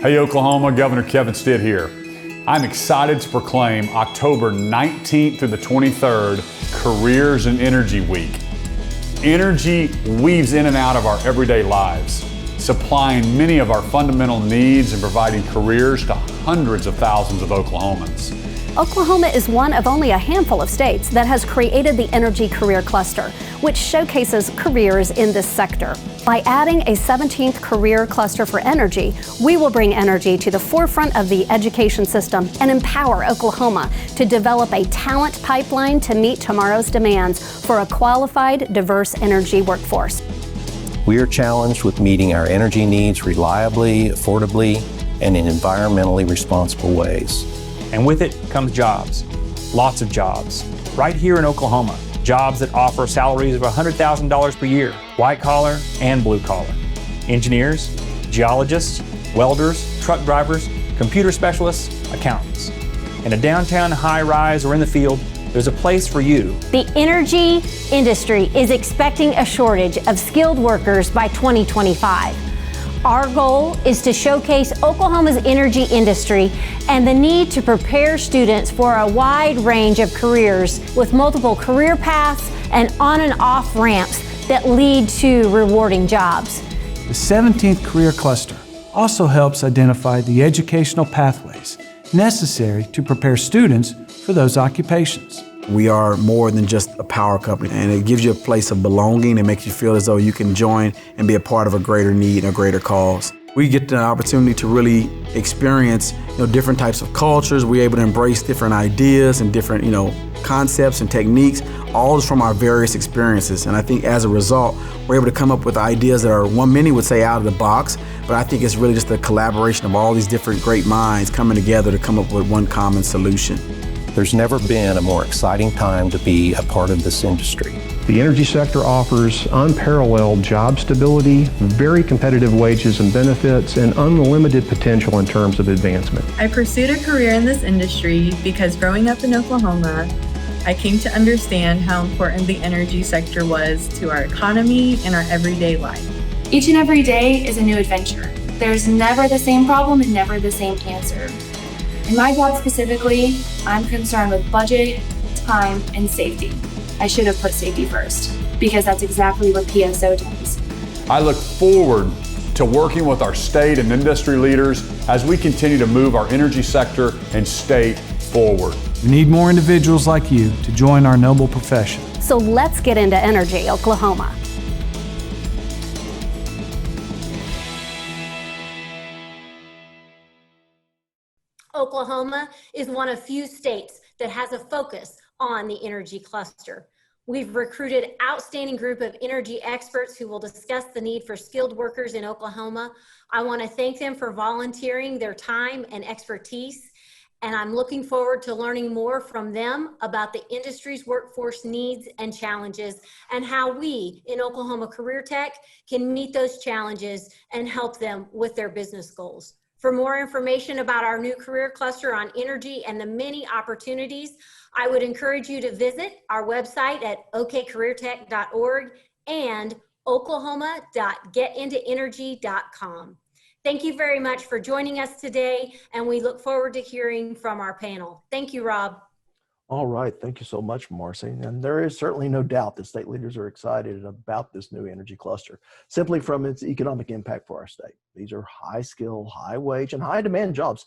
Hey Oklahoma, Governor Kevin Stitt here. I'm excited to proclaim October 19th through the 23rd Careers in Energy Week. Energy weaves in and out of our everyday lives, supplying many of our fundamental needs and providing careers to hundreds of thousands of Oklahomans. Oklahoma is one of only a handful of states that has created the Energy Career Cluster, which showcases careers in this sector. By adding a 17th career cluster for energy, we will bring energy to the forefront of the education system and empower Oklahoma to develop a talent pipeline to meet tomorrow's demands for a qualified, diverse energy workforce. We are challenged with meeting our energy needs reliably, affordably, and in environmentally responsible ways. And with it comes jobs, lots of jobs, right here in Oklahoma. Jobs that offer salaries of $100,000 per year, white collar and blue collar. Engineers, geologists, welders, truck drivers, computer specialists, accountants. In a downtown high rise or in the field, there's a place for you. The energy industry is expecting a shortage of skilled workers by 2025. Our goal is to showcase Oklahoma's energy industry and the need to prepare students for a wide range of careers with multiple career paths and on and off ramps that lead to rewarding jobs. The 17th Career Cluster also helps identify the educational pathways necessary to prepare students for those occupations. We are more than just a power company, and it gives you a place of belonging. It makes you feel as though you can join and be a part of a greater need and a greater cause. We get the opportunity to really experience, different types of cultures. We're able to embrace different ideas and different, concepts and techniques, all from our various experiences. And I think as a result, we're able to come up with ideas that are, many would say, out of the box, but I think it's really just a collaboration of all these different great minds coming together to come up with one common solution. There's never been a more exciting time to be a part of this industry. The energy sector offers unparalleled job stability, very competitive wages and benefits, and unlimited potential in terms of advancement. I pursued a career in this industry because growing up in Oklahoma, I came to understand how important the energy sector was to our economy and our everyday life. Each and every day is a new adventure. There's never the same problem and never the same answer. In my job specifically, I'm concerned with budget, time, and safety. I should have put safety first, because that's exactly what PSO does. I look forward to working with our state and industry leaders as we continue to move our energy sector and state forward. We need more individuals like you to join our noble profession. So let's get into energy, Oklahoma. Oklahoma is one of few states that has a focus on the energy cluster. We've recruited an outstanding group of energy experts who will discuss the need for skilled workers in Oklahoma. I want to thank them for volunteering their time and expertise, and I'm looking forward to learning more from them about the industry's workforce needs and challenges and how we in Oklahoma CareerTech can meet those challenges and help them with their business goals. For more information about our new career cluster on energy and the many opportunities, I would encourage you to visit our website at okcareertech.org and oklahoma.getintoenergy.com. Thank you very much for joining us today, and we look forward to hearing from our panel. Thank you, Rob. All right, thank you so much, Marcie. And there is certainly no doubt that state leaders are excited about this new energy cluster, simply from its economic impact for our state. These are high skill, high wage, and high demand jobs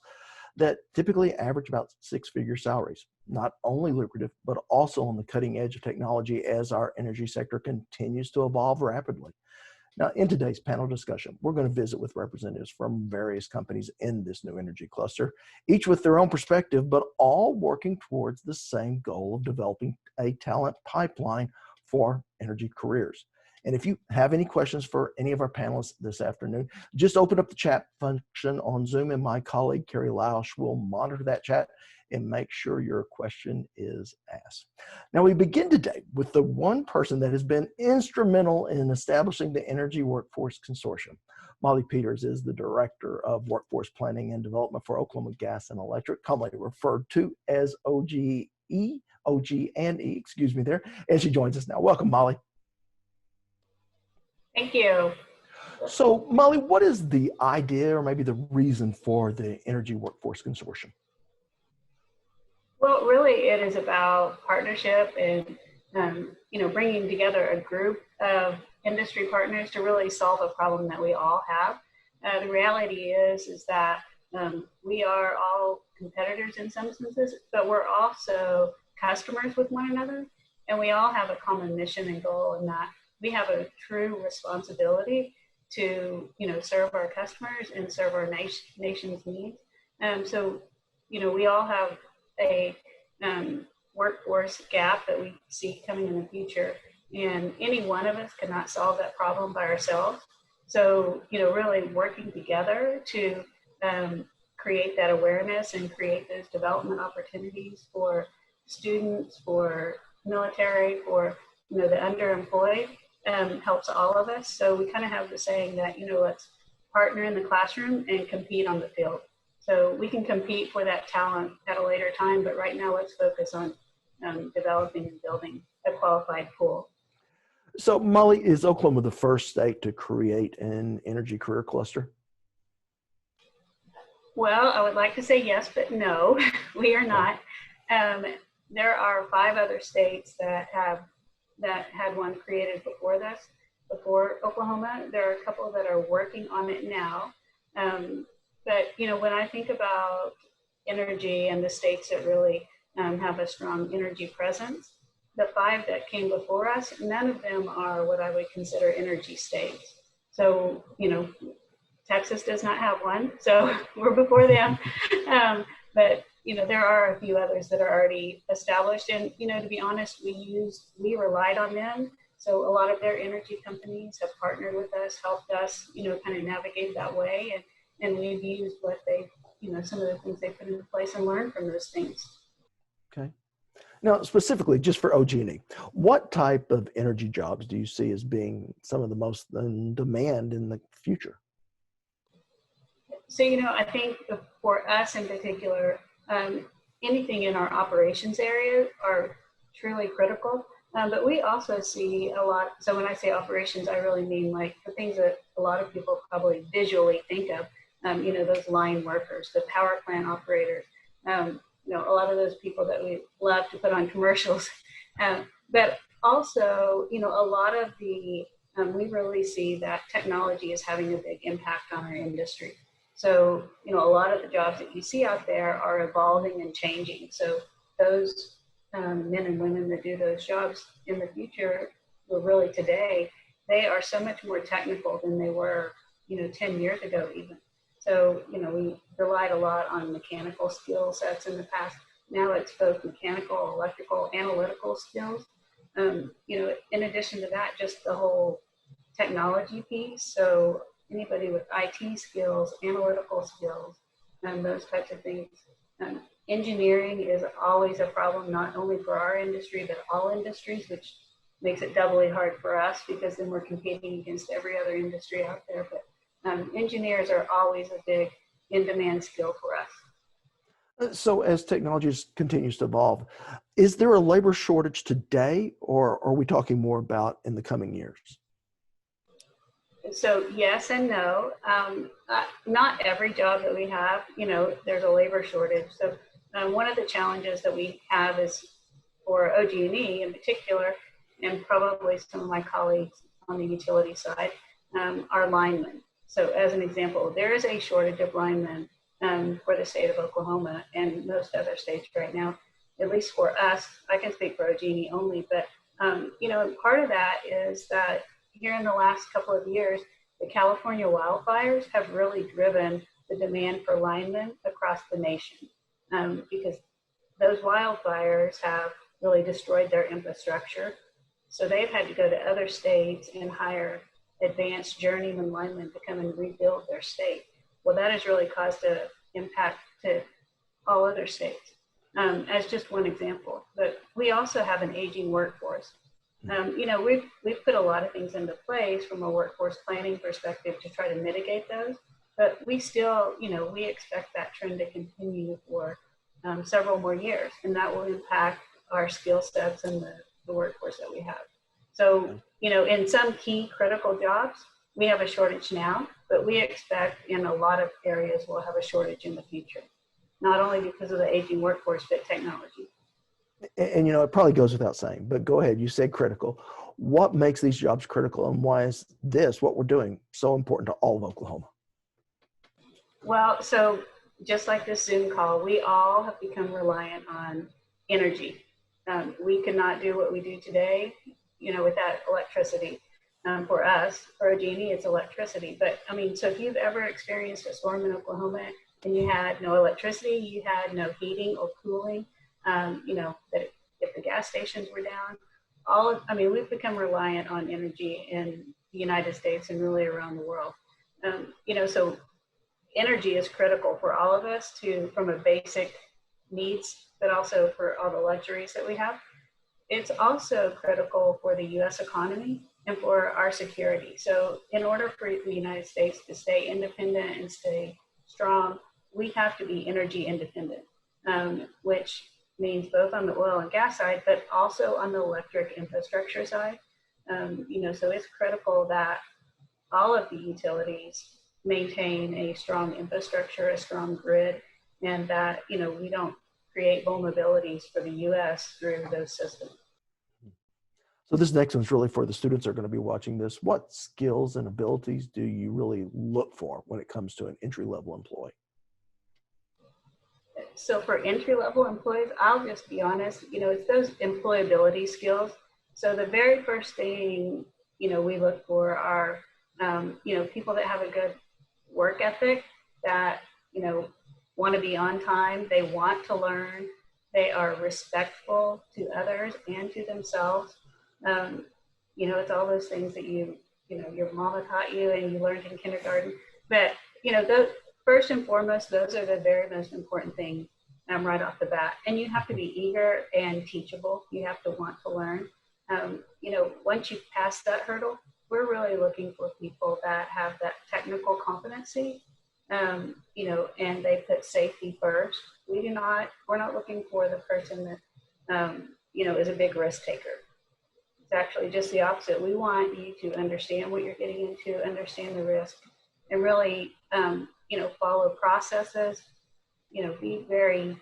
that typically average about six-figure salaries. Not only lucrative, but also on the cutting edge of technology as our energy sector continues to evolve rapidly. Now, in today's panel discussion, we're going to visit with representatives from various companies in this new energy cluster, each with their own perspective, but all working towards the same goal of developing a talent pipeline for energy careers. And if you have any questions for any of our panelists this afternoon, just open up the chat function on Zoom, and my colleague, Carrie Lausch, will monitor that chat and make sure your question is asked. Now, we begin today with the one person that has been instrumental in establishing the Energy Workforce Consortium. Molly Peters is the Director of Workforce Planning and Development for Oklahoma Gas and Electric, commonly referred to as OGE, OG&E, excuse me there, and she joins us now. Welcome, Molly. Thank you. So, Molly, what is the idea or maybe the reason for the Energy Workforce Consortium? Well, really, it is about partnership and bringing together a group of industry partners to really solve a problem that we all have. The reality is that we are all competitors in some senses, but we're also customers with one another, and we all have a common mission and goal, in that we have a true responsibility to serve our customers and serve our nation's needs. So we all have a workforce gap that we see coming in the future, and any one of us cannot solve that problem by ourselves. So really working together to create that awareness and create those development opportunities for students, for military, for the underemployed, helps all of us. So we kind of have the saying that let's partner in the classroom and compete on the field. So we can compete for that talent at a later time, but right now let's focus on developing and building a qualified pool. So, Molly, is Oklahoma the first state to create an energy career cluster? Well, I would like to say yes, but no, we are not. There are 5 other states that had one created before Oklahoma. There are a couple that are working on it now. But when I think about energy and the states that really have a strong energy presence, the 5 that came before us, none of them are what I would consider energy states. So, Texas does not have one, so we're before them. But, there are a few others that are already established. And, to be honest, we relied on them. So a lot of their energy companies have partnered with us, helped us, kind of navigate that way. And we've used what they, some of the things they put into place and learned from those things. Okay. Now, specifically, just for OG&E, what type of energy jobs do you see as being some of the most in demand in the future? So, I think for us in particular, anything in our operations area are truly critical. But we also see a lot. So when I say operations, I really mean like the things that a lot of people probably visually think of. Those line workers, the power plant operators, a lot of those people that we love to put on commercials. But also, a lot of we really see that technology is having a big impact on our industry. So, a lot of the jobs that you see out there are evolving and changing. So those men and women that do those jobs in the future, well, really today, they are so much more technical than they were, 10 years ago even. So, we relied a lot on mechanical skill sets in the past. Now it's both mechanical, electrical, analytical skills. In addition to that, just the whole technology piece. So anybody with IT skills, analytical skills, and those types of things. Engineering is always a problem, not only for our industry, but all industries, which makes it doubly hard for us because then we're competing against every other industry out there. But engineers are always a big in-demand skill for us. So as technology continues to evolve, is there a labor shortage today, or are we talking more about in the coming years? So yes and no. Not every job that we have, there's a labor shortage. So one of the challenges that we have is for OG&E in particular, and probably some of my colleagues on the utility side, are linemen. So as an example, there is a shortage of linemen for the state of Oklahoma and most other states right now, at least for us. I can speak for OG&E only, but part of that is that here in the last couple of years, the California wildfires have really driven the demand for linemen across the nation because those wildfires have really destroyed their infrastructure. So they've had to go to other states and hire advanced journeyman linemen to come and rebuild their state. Well, that has really caused an impact to all other states, as just one example. But we also have an aging workforce. We've put a lot of things into place from a workforce planning perspective to try to mitigate those, but we still, we expect that trend to continue for several more years, and that will impact our skill sets and the workforce that we have. So, in some key critical jobs, we have a shortage now, but we expect in a lot of areas we'll have a shortage in the future, not only because of the aging workforce, but technology. And it probably goes without saying, but go ahead. You said critical. What makes these jobs critical, and why is this, what we're doing, so important to all of Oklahoma? Well, so just like this Zoom call, we all have become reliant on energy. We could not do what we do today, without electricity. For us, for OG&E, it's electricity. But so if you've ever experienced a storm in Oklahoma and you had no electricity, you had no heating or cooling, that if the gas stations were down, we've become reliant on energy in the United States and really around the world. So energy is critical for all of us from a basic needs, but also for all the luxuries that we have. It's also critical for the U.S. economy and for our security. So in order for the United States to stay independent and stay strong, we have to be energy independent, which means both on the oil and gas side, but also on the electric infrastructure side. So it's critical that all of the utilities maintain a strong infrastructure, a strong grid, and that, we don't create vulnerabilities for the U.S. through those systems. So this next one's really for the students that are going to be watching this. What skills and abilities do you really look for when it comes to an entry-level employee? So for entry-level employees, I'll just be honest, it's those employability skills. So the very first thing, we look for are, people that have a good work ethic, that, want to be on time, they want to learn, they are respectful to others and to themselves. It's all those things that your mama taught you and you learned in kindergarten. But, those, first and foremost, those are the very most important things right off the bat. And you have to be eager and teachable. You have to want to learn. Once you pass that hurdle, we're really looking for people that have that technical competency, and they put safety first. We're not looking for the person that, is a big risk taker. It's actually just the opposite. We want you to understand what you're getting into, understand the risk, and really, follow processes, be very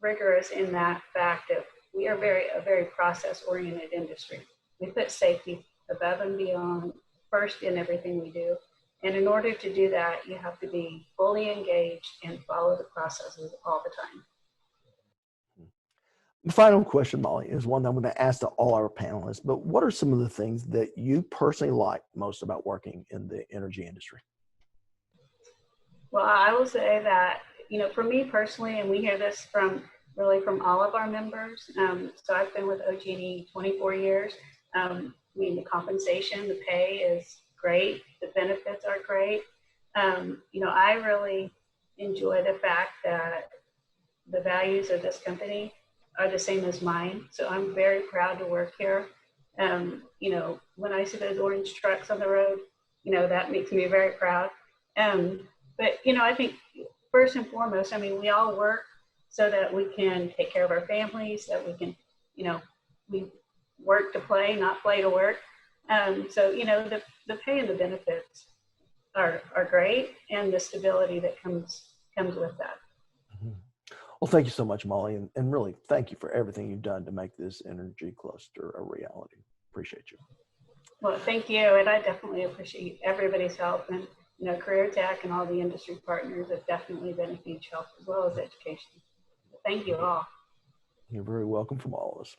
rigorous in that fact that we are a very process-oriented industry. We put safety above and beyond first in everything we do. And in order to do that, you have to be fully engaged and follow the processes all the time. The final question, Molly, is one that I'm going to ask to all our panelists, but what are some of the things that you personally like most about working in the energy industry? Well, I will say that, for me personally, and we hear this from all of our members. So I've been with OG&E 24 years. The compensation, the pay is great. The benefits are great. I really enjoy the fact that the values of this company are the same as mine. So I'm very proud to work here. When I see those orange trucks on the road, that makes me very proud. But, I think first and foremost, we all work so that we can take care of our families, that we can, we work to play, not play to work. So, the pay and the benefits are great, and the stability that comes with that. Mm-hmm. Well, thank you so much, Molly, and really thank you for everything you've done to make this energy cluster a reality. Appreciate you. Well, thank you, and I definitely appreciate everybody's help, and CareerTech and all the industry partners have definitely been a huge help, as well as education. Thank you all. You're very welcome from all of us.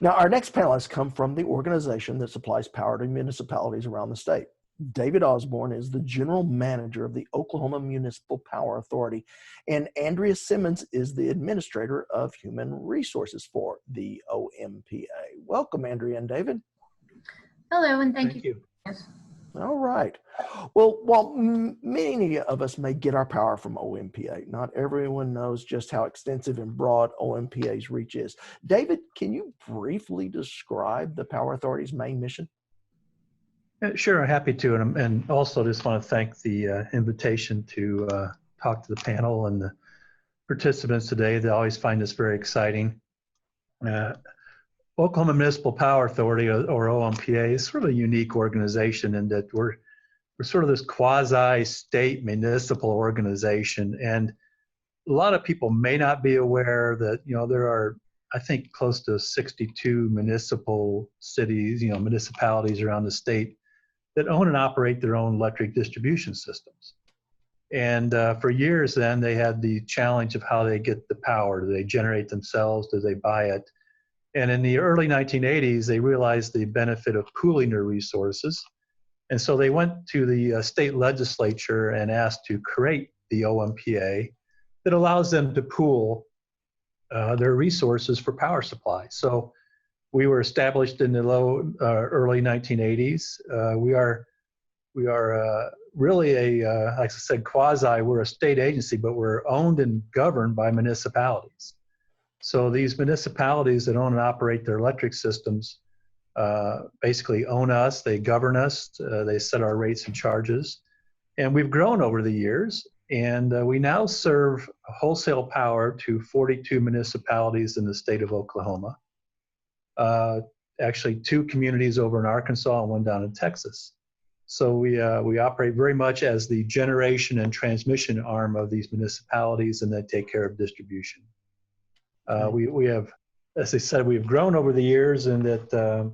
Now, our next panelists come from the organization that supplies power to municipalities around the state. David Osborne is the general manager of the Oklahoma Municipal Power Authority, and Andrea Simmons is the administrator of human resources for the OMPA. Welcome, Andrea and David. Hello, and thank you. All right. Well, while many of us may get our power from OMPA, not everyone knows just how extensive and broad OMPA's reach is. David, can you briefly describe the Power Authority's main mission? Sure, happy to. And also just want to thank the invitation to talk to the panel and the participants today. They always find this very exciting. Oklahoma Municipal Power Authority, or OMPA, is sort of a unique organization in that we're sort of this quasi-state municipal organization. And a lot of people may not be aware that, there are, I think, close to 62 municipal cities, municipalities around the state that own and operate their own electric distribution systems. And for years then, they had the challenge of how they get the power. Do they generate themselves? Do they buy it? And in the early 1980s, they realized the benefit of pooling their resources. And so they went to the state legislature and asked to create the OMPA that allows them to pool their resources for power supply. So we were established in the early 1980s. We are really like I said, we're a state agency, but we're owned and governed by municipalities. So these municipalities that own and operate their electric systems basically own us, they govern us, they set our rates and charges. And we've grown over the years, and we now serve wholesale power to 42 municipalities in the state of Oklahoma. Actually 2 communities over in Arkansas and 1 down in Texas. So we operate very much as the generation and transmission arm of these municipalities, and then take care of distribution. We have, as I said, we've grown over the years, and that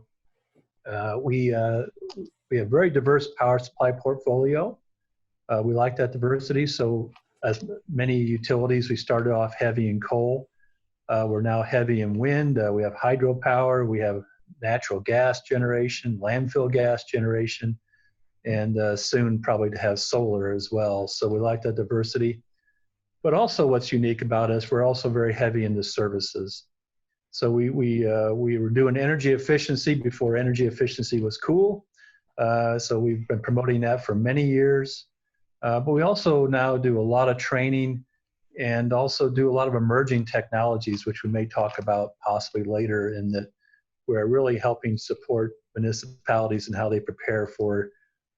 we have very diverse power supply portfolio. We like that diversity. So as many utilities, we started off heavy in coal. We're now heavy in wind. We have hydropower. We have natural gas generation, landfill gas generation, and soon probably to have solar as well. So we like that diversity. But also what's unique about us, we're also very heavy into services. So we were doing energy efficiency before energy efficiency was cool. So we've been promoting that for many years. But we also now do a lot of training and also do a lot of emerging technologies, which we may talk about possibly later, in that we're really helping support municipalities and how they prepare for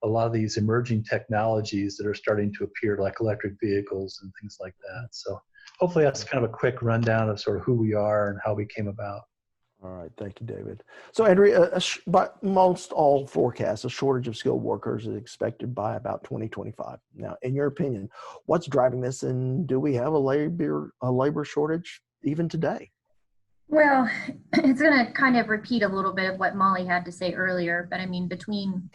a lot of these emerging technologies that are starting to appear, like electric vehicles and things like that. So hopefully that's kind of a quick rundown of sort of who we are and how we came about. All right, thank you, David. So Andrea, by most all forecasts, a shortage of skilled workers is expected by about 2025. Now, in your opinion, what's driving this, and do we have a labor shortage even today? Well, it's going to kind of repeat a little bit of what Molly had to say earlier, but I mean, between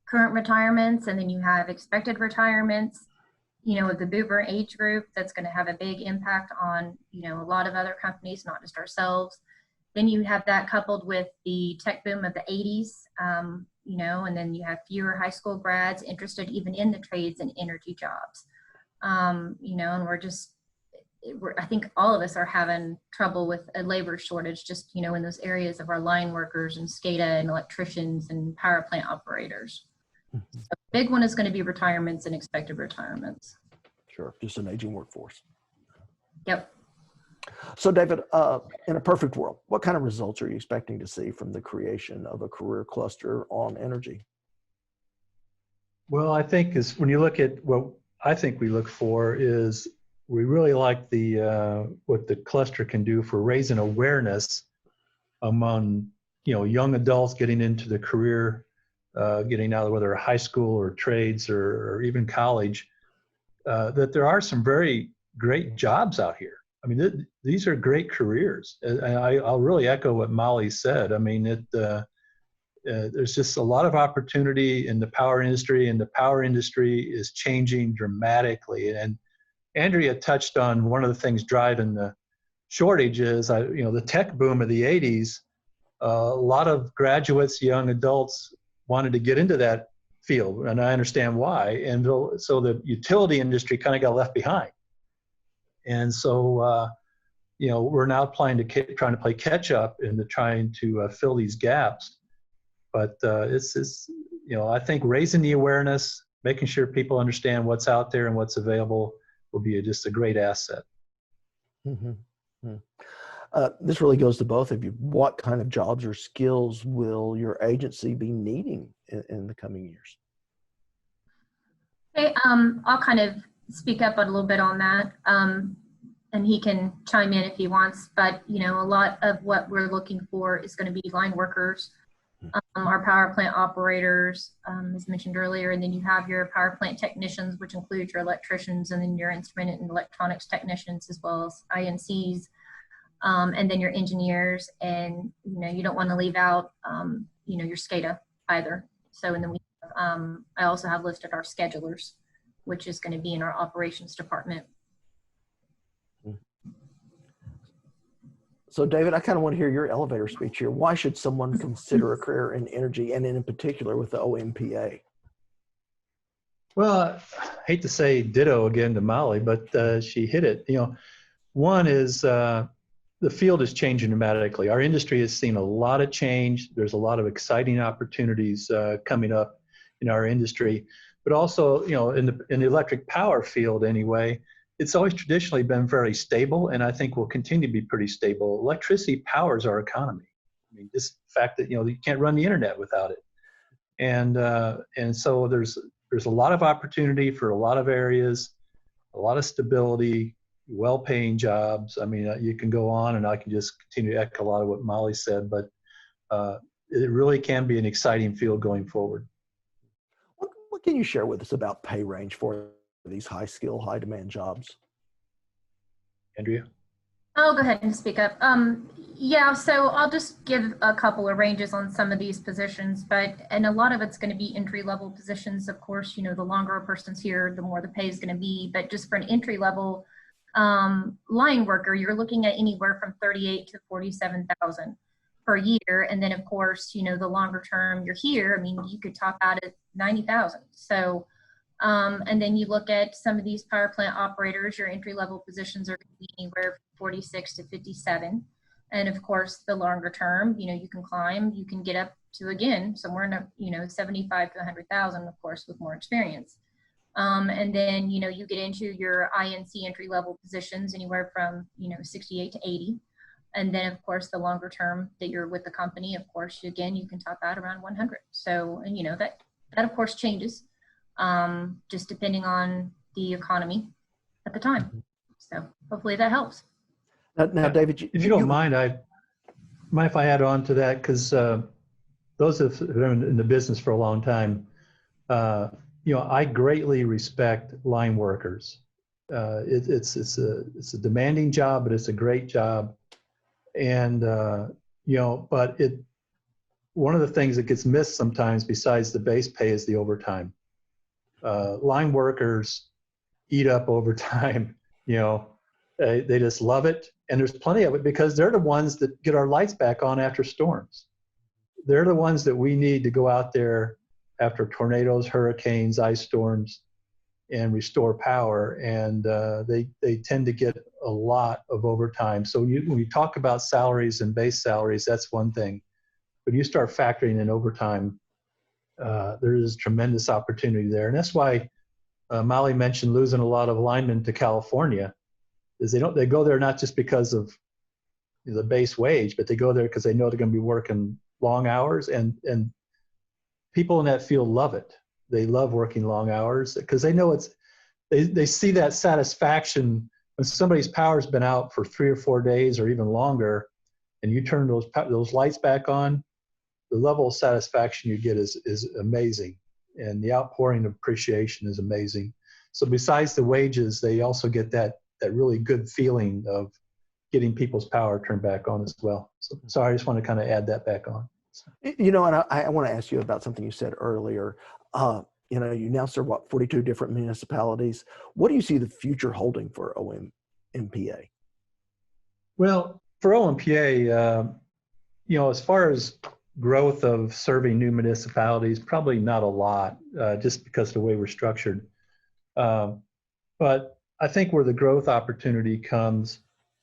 current retirements and then you have expected retirements, with the boomer age group, that's going to have a big impact on, a lot of other companies, not just ourselves. Then you have that coupled with the tech boom of the 80s, and then you have fewer high school grads interested even in the trades and energy jobs. And I think all of us are having trouble with a labor shortage, just, in those areas of our line workers and SCADA and electricians and power plant operators. Mm-hmm. So the big one is going to be retirements and expected retirements. Sure, just an aging workforce. Yep. So David, in a perfect world, what kind of results are you expecting to see from the creation of a career cluster on energy? Well, I think when you look at what I think we look for is, we really like what the cluster can do for raising awareness among young adults getting into the career, getting out of whether high school or trades or even college, that there are some very great jobs out here. I mean, these are great careers. And I'll really echo what Molly said. I mean, there's just a lot of opportunity in the power industry, and the power industry is changing dramatically. And Andrea touched on one of the things driving the shortage is, the tech boom of the 80s. A lot of graduates, young adults, wanted to get into that field, and I understand why. And so the utility industry kind of got left behind. And so, we're now trying to play catch up into trying to fill these gaps. But it's I think raising the awareness, making sure people understand what's out there and what's available will be just a great asset. Mm-hmm. This really goes to both of you. What kind of jobs or skills will your agency be needing in the coming years? Okay, I'll kind of speak up a little bit on that. and he can chime in if he wants, but a lot of what we're looking for is going to be line workers, our power plant operators, as mentioned earlier, and then you have your power plant technicians, which includes your electricians, and then your instrument and electronics technicians, as well as INCs, and then your engineers, and you don't want to leave out your SCADA either. So, and then I also have listed our schedulers, which is going to be in our operations department. So David, I kind of want to hear your elevator speech here. Why should someone consider a career in energy, and in particular with the OMPA? Well, I hate to say ditto again to Molly, but she hit it. One is the field is changing dramatically. Our industry has seen a lot of change. There's a lot of exciting opportunities coming up in our industry, but also, in the electric power field anyway, it's always traditionally been very stable, and I think will continue to be pretty stable. Electricity powers our economy. I mean, just the fact that you can't run the internet without it, and so there's a lot of opportunity for a lot of areas, a lot of stability, well-paying jobs. I mean, you can go on, and I can just continue to echo a lot of what Molly said, but it really can be an exciting field going forward. What can you share with us about pay range for these high skill, high demand jobs? Andrea? I'll go ahead and speak up. Yeah, so I'll just give a couple of ranges on some of these positions, and a lot of it's going to be entry level positions. Of course, the longer a person's here, the more the pay is going to be, but just for an entry level line worker, you're looking at anywhere from 38 to 47,000 per year. And then of course, the longer term you're here, I mean, you could top out at 90,000. So and then you look at some of these power plant operators, your entry-level positions are going to be anywhere from 46 to 57. And of course, the longer term, you can climb, you can get up to, again, somewhere in 75 to 100,000, of course, with more experience. And then, you get into your INC entry-level positions anywhere from, 68 to 80. And then, of course, the longer term that you're with the company, of course, again, you can top out around 100. So, and that of course changes. Just depending on the economy at the time. So hopefully that helps. Now David, if you don't mind, if I add on to that, because those who have been in the business for a long time, I greatly respect line workers. It's a demanding job, but it's a great job, and but one of the things that gets missed sometimes, besides the base pay, is the overtime. Line workers eat up overtime. They just love it, and there's plenty of it because they're the ones that get our lights back on after storms. They're the ones that we need to go out there after tornadoes, hurricanes, ice storms, and restore power. And they tend to get a lot of overtime. So when you talk about salaries and base salaries, that's one thing. But you start factoring in overtime, there is tremendous opportunity there. And that's why Molly mentioned losing a lot of linemen to California, is they go there not just because of the base wage, but they go there because they know they're going to be working long hours, and people in that field love it. They love working long hours because they know they see that satisfaction when somebody's power's been out for 3 or 4 days or even longer, and you turn those lights back on. The level of satisfaction you get is amazing, and the outpouring of appreciation is amazing. So besides the wages, they also get that really good feeling of getting people's power turned back on as well. So sorry, I just want to kind of add that back on. And I want to ask you about something you said earlier. You now serve 42 different municipalities. What do you see the future holding for OMPA? Well, for OMPA, as far as growth of serving new municipalities, probably not a lot, just because of the way we're structured. But I think where the growth opportunity comes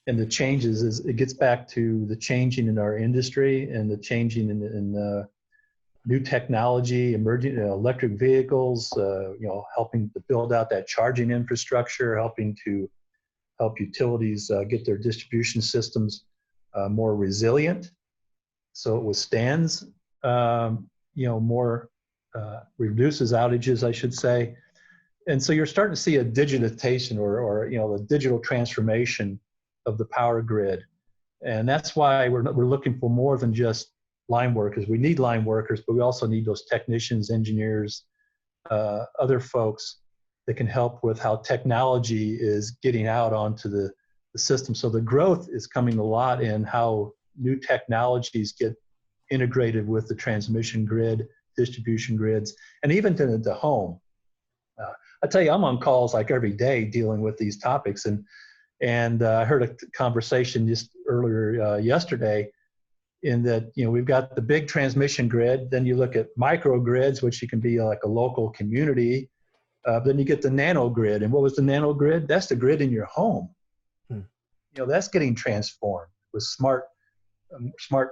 and the changes is it gets back to the changing in our industry and the changing in new technology, emerging electric vehicles, helping to build out that charging infrastructure, helping to help utilities get their distribution systems more resilient, so it withstands, more, reduces outages, I should say. And so you're starting to see a digitization or the digital transformation of the power grid. And that's why we're looking for more than just line workers. We need line workers, but we also need those technicians, engineers, other folks that can help with how technology is getting out onto the system. So the growth is coming a lot in how new technologies get integrated with the transmission grid, distribution grids, and even to the home. I tell you, I'm on calls like every day dealing with these topics, and I heard a conversation just earlier yesterday in that, we've got the big transmission grid, then you look at microgrids, which you can be like a local community, then you get the nano grid. And what was the nano grid? That's the grid in your home. That's getting transformed with smart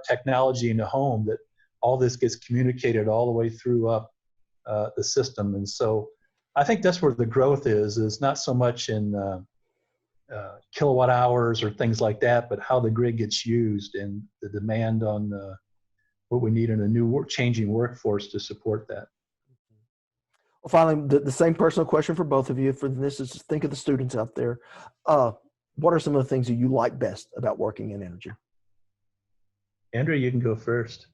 technology in the home, that all this gets communicated all the way through up the system. And so I think that's where the growth is not so much in kilowatt hours or things like that, but how the grid gets used and the demand on what we need in a new changing workforce to support that. Well, finally, the same personal question for both of you. For this is, think of the students out there. What are some of the things that you like best about working in energy? Andrea, you can go first.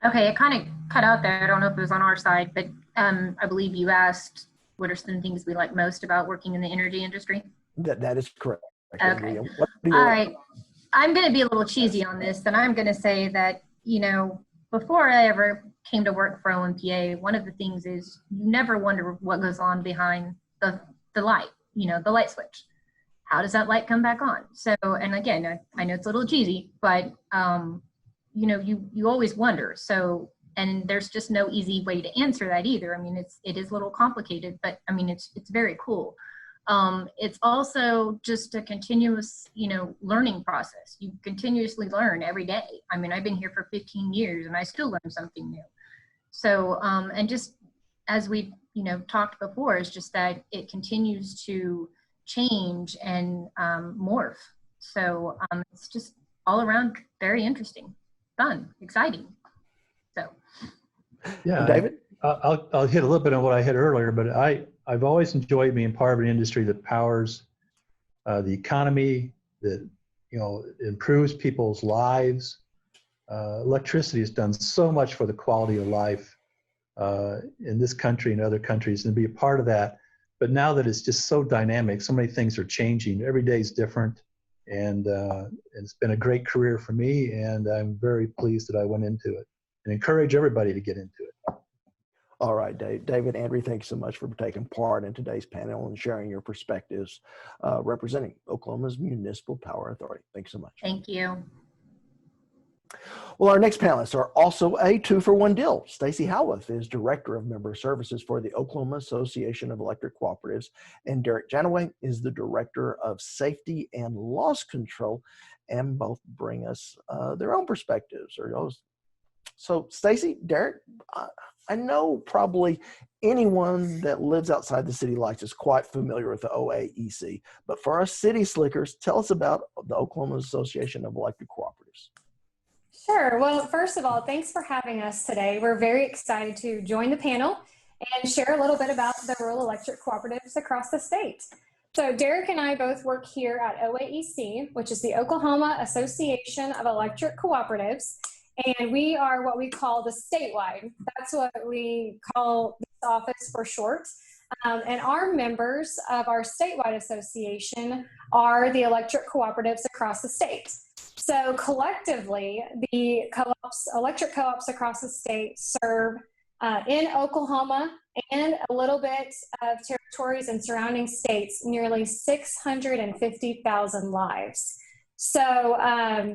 Okay, it kind of cut out there. I don't know if it was on our side, but I believe you asked what are some things we like most about working in the energy industry? That is correct. Okay. All right. I'm going to be a little cheesy on this, and I'm going to say that, before I ever came to work for OMPA, one of the things is you never wonder what goes on behind the light, the light switch. How does that light come back on? So, and again, I know it's a little cheesy, but, you always wonder. So, and there's just no easy way to answer that either. I mean, it is a little complicated, but I mean, it's very cool. It's also just a continuous, learning process. You continuously learn every day. I mean, I've been here for 15 years and I still learn something new. So, and just as we, talked before, is just that it continues to change and morph. So it's just all around very interesting, fun, exciting. So. Yeah, David? I'll hit a little bit on what I hit earlier, but I've always enjoyed being part of an industry that powers the economy, that improves people's lives. Electricity has done so much for the quality of life in this country and other countries, and to be a part of that. But now that it's just so dynamic, so many things are changing. Every day is different, and it's been a great career for me, and I'm very pleased that I went into it, and encourage everybody to get into it. All right, David, Andrea, thanks so much for taking part in today's panel and sharing your perspectives representing Oklahoma's Municipal Power Authority. Thanks so much. Thank you. Well, our next panelists are also a 2-for-1 deal. Stacy Howarth is Director of Member Services for the Oklahoma Association of Electric Cooperatives, and Derek Janaway is the Director of Safety and Loss Control, and both bring us their own perspectives. So, Stacy, Derek, I know probably anyone that lives outside the city lights is quite familiar with the OAEC, but for us city slickers, tell us about the Oklahoma Association of Electric Cooperatives. Sure. Well, first of all, thanks for having us today. We're very excited to join the panel and share a little bit about the rural electric cooperatives across the state. So Derek and I both work here at OAEC, which is the Oklahoma Association of Electric Cooperatives. And we are what we call the statewide. That's what we call this office for short. And our members of our statewide association are the electric cooperatives across the state. So collectively, the electric co-ops across the state serve in Oklahoma and a little bit of territories and surrounding states, nearly 650,000 lives. So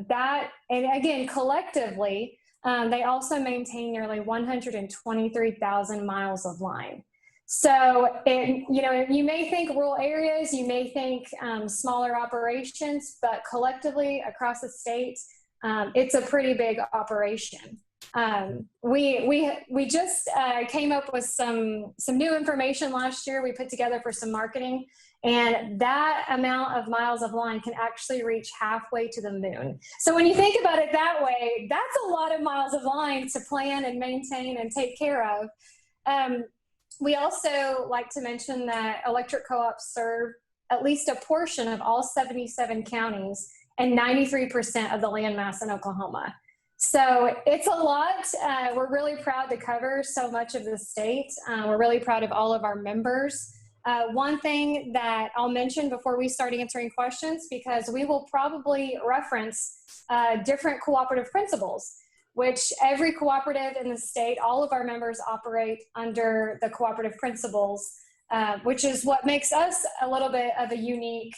that, and again, collectively, they also maintain nearly 123,000 miles of line. So, you may think rural areas, you may think smaller operations, but collectively across the state, it's a pretty big operation. We just came up with some new information last year we put together for some marketing, and that amount of miles of line can actually reach halfway to the moon. So when you think about it that way, that's a lot of miles of line to plan and maintain and take care of. We also like to mention that electric co-ops serve at least a portion of all 77 counties and 93% of the landmass in Oklahoma. So it's a lot. We're really proud to cover so much of the state. We're really proud of all of our members. One thing that I'll mention before we start answering questions, because we will probably reference different cooperative principles, which every cooperative in the state, all of our members operate under the cooperative principles, which is what makes us a little bit of a unique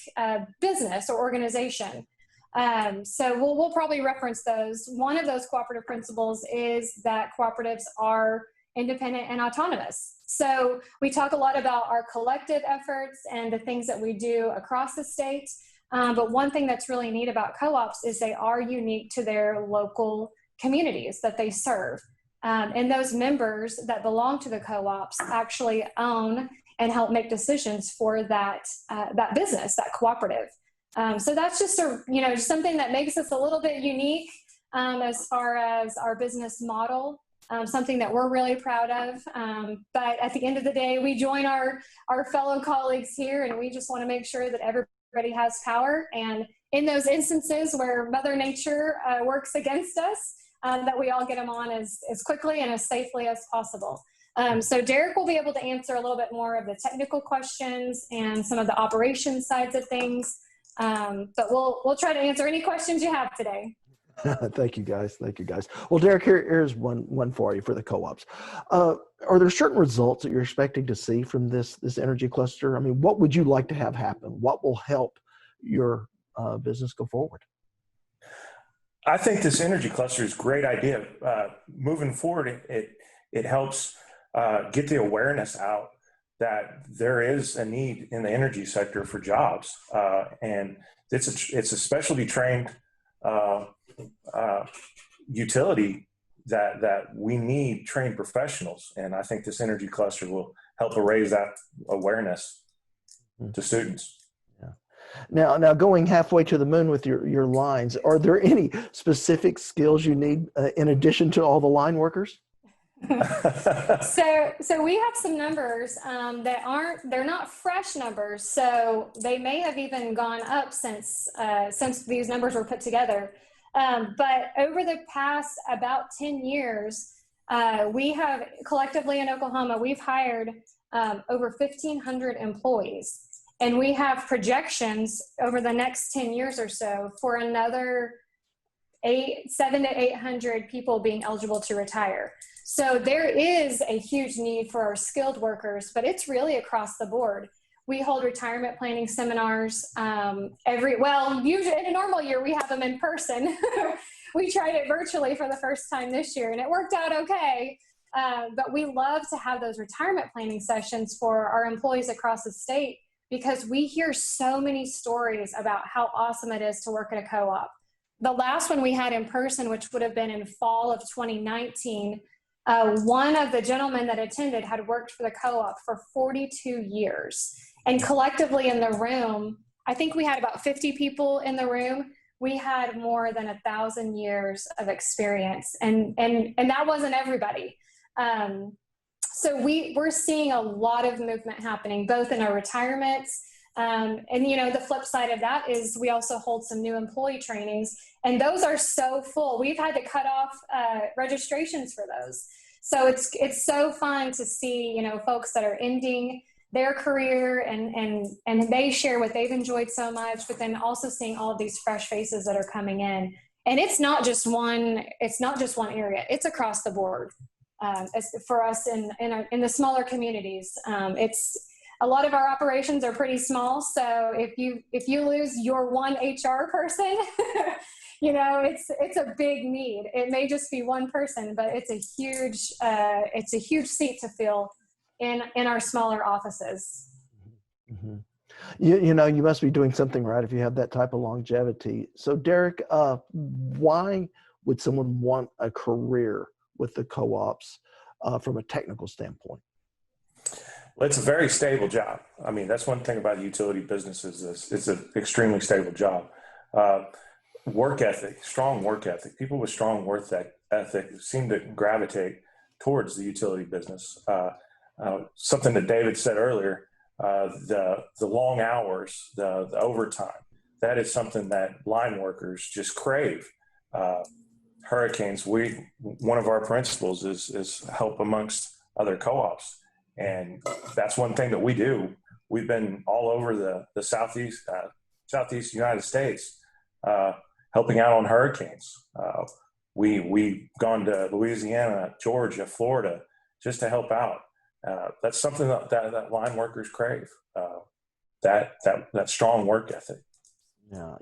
business or organization. So we'll probably reference those. One of those cooperative principles is that cooperatives are independent and autonomous. So we talk a lot about our collective efforts and the things that we do across the state. But one thing that's really neat about co-ops is they are unique to their local communities that they serve. And those members that belong to the co-ops actually own and help make decisions for that business, that cooperative. So that's just something that makes us a little bit unique as far as our business model, something that we're really proud of. But at the end of the day, we join our fellow colleagues here, and we just want to make sure that everybody has power. And in those instances where Mother Nature works against us, that we all get them on as quickly and as safely as possible. So Derek will be able to answer a little bit more of the technical questions and some of the operations sides of things. But we'll try to answer any questions you have today. Thank you, guys. Thank you, guys. Well, Derek, here's one for you for the co-ops. Are there certain results that you're expecting to see from this energy cluster? I mean, what would you like to have happen? What will help your business go forward? I think this energy cluster is a great idea. Moving forward, it helps get the awareness out that there is a need in the energy sector for jobs, and it's a specialty trained utility that we need trained professionals, and I think this energy cluster will help raise that awareness to students. Yeah. Now going halfway to the moon with your lines, are there any specific skills you need in addition to all the line workers? So we have some numbers they're not fresh numbers, so they may have even gone up since these numbers were put together. But over the past about 10 years, we have collectively in Oklahoma, we've hired over 1,500 employees, and we have projections over the next 10 years or so for another 700 to 800 people being eligible to retire. So there is a huge need for our skilled workers, but it's really across the board. We hold retirement planning seminars usually in a normal year, we have them in person. We tried it virtually for the first time this year, and it worked out okay. But we love to have those retirement planning sessions for our employees across the state, because we hear so many stories about how awesome it is to work at a co-op. The last one we had in person, which would have been in fall of 2019, one of the gentlemen that attended had worked for the co-op for 42 years. And collectively in the room, I think we had about 50 people in the room. We had more than 1,000 years of experience, and that wasn't everybody. So we're seeing a lot of movement happening, both in our retirements, and the flip side of that is we also hold some new employee trainings, and those are so full. We've had to cut off registrations for those. So it's so fun to see, folks that are ending their career and they share what they've enjoyed so much, but then also seeing all of these fresh faces that are coming in. And it's not just one area, it's across the board. For us in the smaller communities, it's a lot of our operations are pretty small. So if you lose your one HR person, it's a big need. It may just be one person, but it's a huge seat to fill in our smaller offices. Mm-hmm. You must be doing something right if you have that type of longevity. So Derek, why would someone want a career with the co-ops from a technical standpoint? Well, it's a very stable job. I mean, that's one thing about utility businesses is it's an extremely stable job. Work ethic, strong work ethic. People with strong work ethic seem to gravitate towards the utility business. something that David said earlier, the long hours, the overtime, that is something that line workers just crave. Hurricanes, one of our principles is help amongst other co-ops. And that's one thing that we do. We've been all over the southeast United States, helping out on hurricanes. We've gone to Louisiana, Georgia, Florida, just to help out. That's something that line workers crave, that strong work ethic.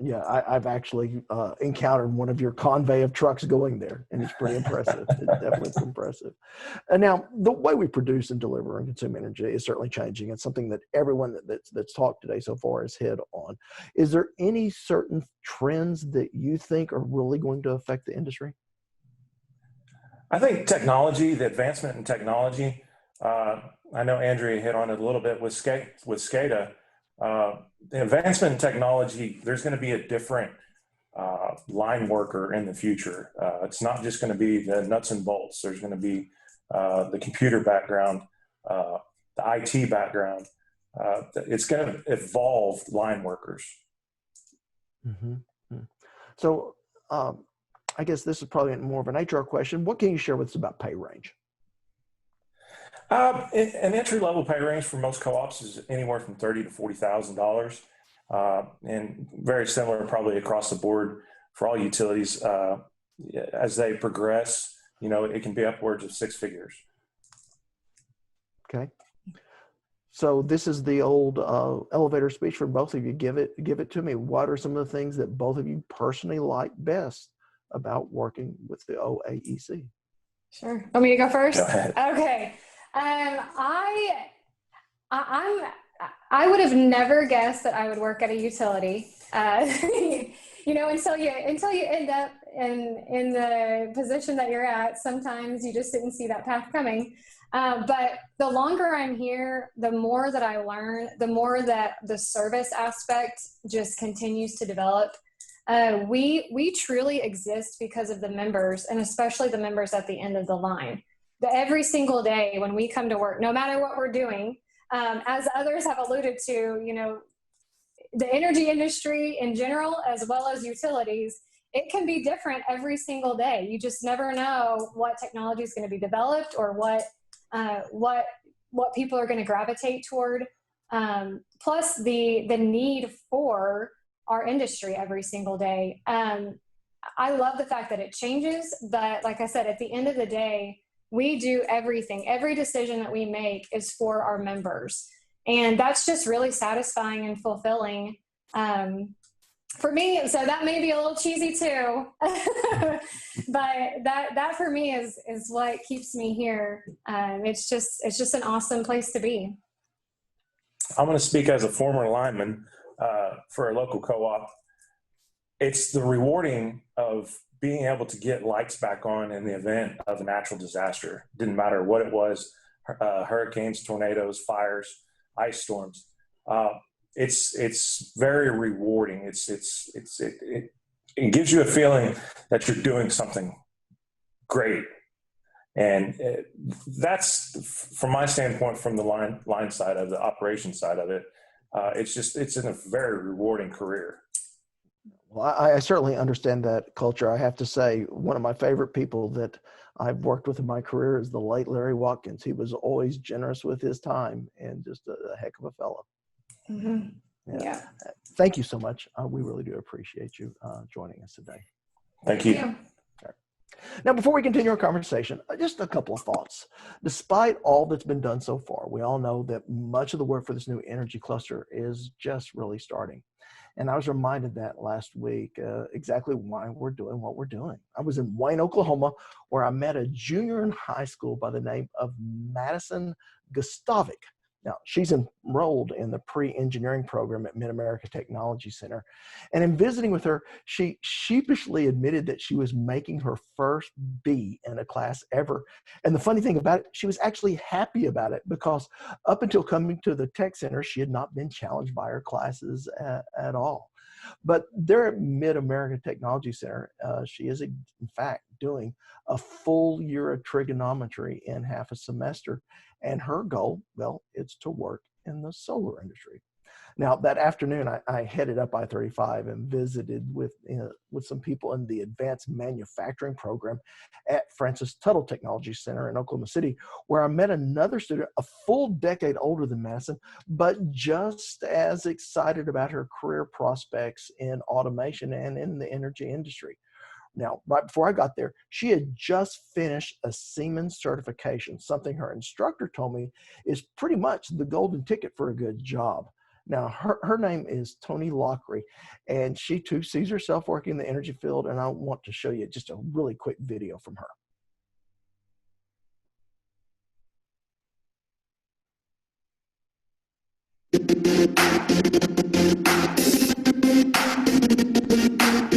Yeah. I've actually encountered one of your convoy of trucks going there, and it's pretty impressive. It's definitely impressive. And now, the way we produce and deliver and consume energy is certainly changing. It's something that everyone that's talked today so far has hit on. Is there any certain trends that you think are really going to affect the industry? I think technology, the advancement in technology. I know Andrea hit on it a little bit with SCADA. The advancement in technology, there's going to be a different line worker in the future. It's not just going to be the nuts and bolts. There's going to be the computer background, the IT background. It's going to evolve line workers. Mm-hmm. So I guess this is probably more of an HR question. What can you share with us about pay range? An entry-level pay range for most co-ops is anywhere from $30,000 to $40,000, and very similar probably across the board for all utilities. As they progress, it can be upwards of six figures. Okay. So this is the old elevator speech for both of you. Give it to me. What are some of the things that both of you personally like best about working with the OAEC? Sure. Want me to go first? Go ahead. Okay. I would have never guessed that I would work at a utility. Until you end up in the position that you're at, sometimes you just didn't see that path coming. But the longer I'm here, the more that I learn, the more that the service aspect just continues to develop. We truly exist because of the members, and especially the members at the end of the line. Every single day when we come to work, no matter what we're doing, as others have alluded to, the energy industry in general, as well as utilities, it can be different every single day. You just never know what technology is going to be developed or what people are going to gravitate toward. Plus the need for our industry every single day. I love the fact that it changes, but like I said, at the end of the day, we do everything. Every decision that we make is for our members. And that's just really satisfying and fulfilling for me. So that may be a little cheesy too, but that for me is what keeps me here. It's just an awesome place to be. I'm going to speak as a former lineman for a local co-op. It's the rewarding of being able to get lights back on in the event of a natural disaster. Didn't matter what it was, hurricanes, tornadoes, fires, ice storms. It's very rewarding. It gives you a feeling that you're doing something great. And that's, from my standpoint, from the line side of the operation side of it, it's in a very rewarding career. Well, I certainly understand that culture. I have to say, one of my favorite people that I've worked with in my career is the late Larry Watkins. He was always generous with his time and just a heck of a fellow. Mm-hmm. Yeah. Thank you so much. We really do appreciate you joining us today. Thank you. Now, before we continue our conversation, just a couple of thoughts. Despite all that's been done so far, we all know that much of the work for this new energy cluster is just really starting. And I was reminded that last week, exactly why we're doing what we're doing. I was in Wayne, Oklahoma, where I met a junior in high school by the name of Madison Gustavic. Now, she's enrolled in the pre-engineering program at Mid-America Technology Center. And in visiting with her, she sheepishly admitted that she was making her first B in a class ever. And the funny thing about it, she was actually happy about it because up until coming to the tech center, she had not been challenged by her classes at all. But there at Mid-America Technology Center, she is in fact doing a full year of trigonometry in half a semester. And her goal, well, it's to work in the solar industry. Now, that afternoon, I headed up I-35 and visited with some people in the Advanced Manufacturing Program at Francis Tuttle Technology Center in Oklahoma City, where I met another student, a full decade older than Madison, but just as excited about her career prospects in automation and in the energy industry. Now, right before I got there, she had just finished a Simmons certification, something her instructor told me is pretty much the golden ticket for a good job. Now, her name is Toni Lockery, and she too sees herself working in the energy field, and I want to show you just a really quick video from her.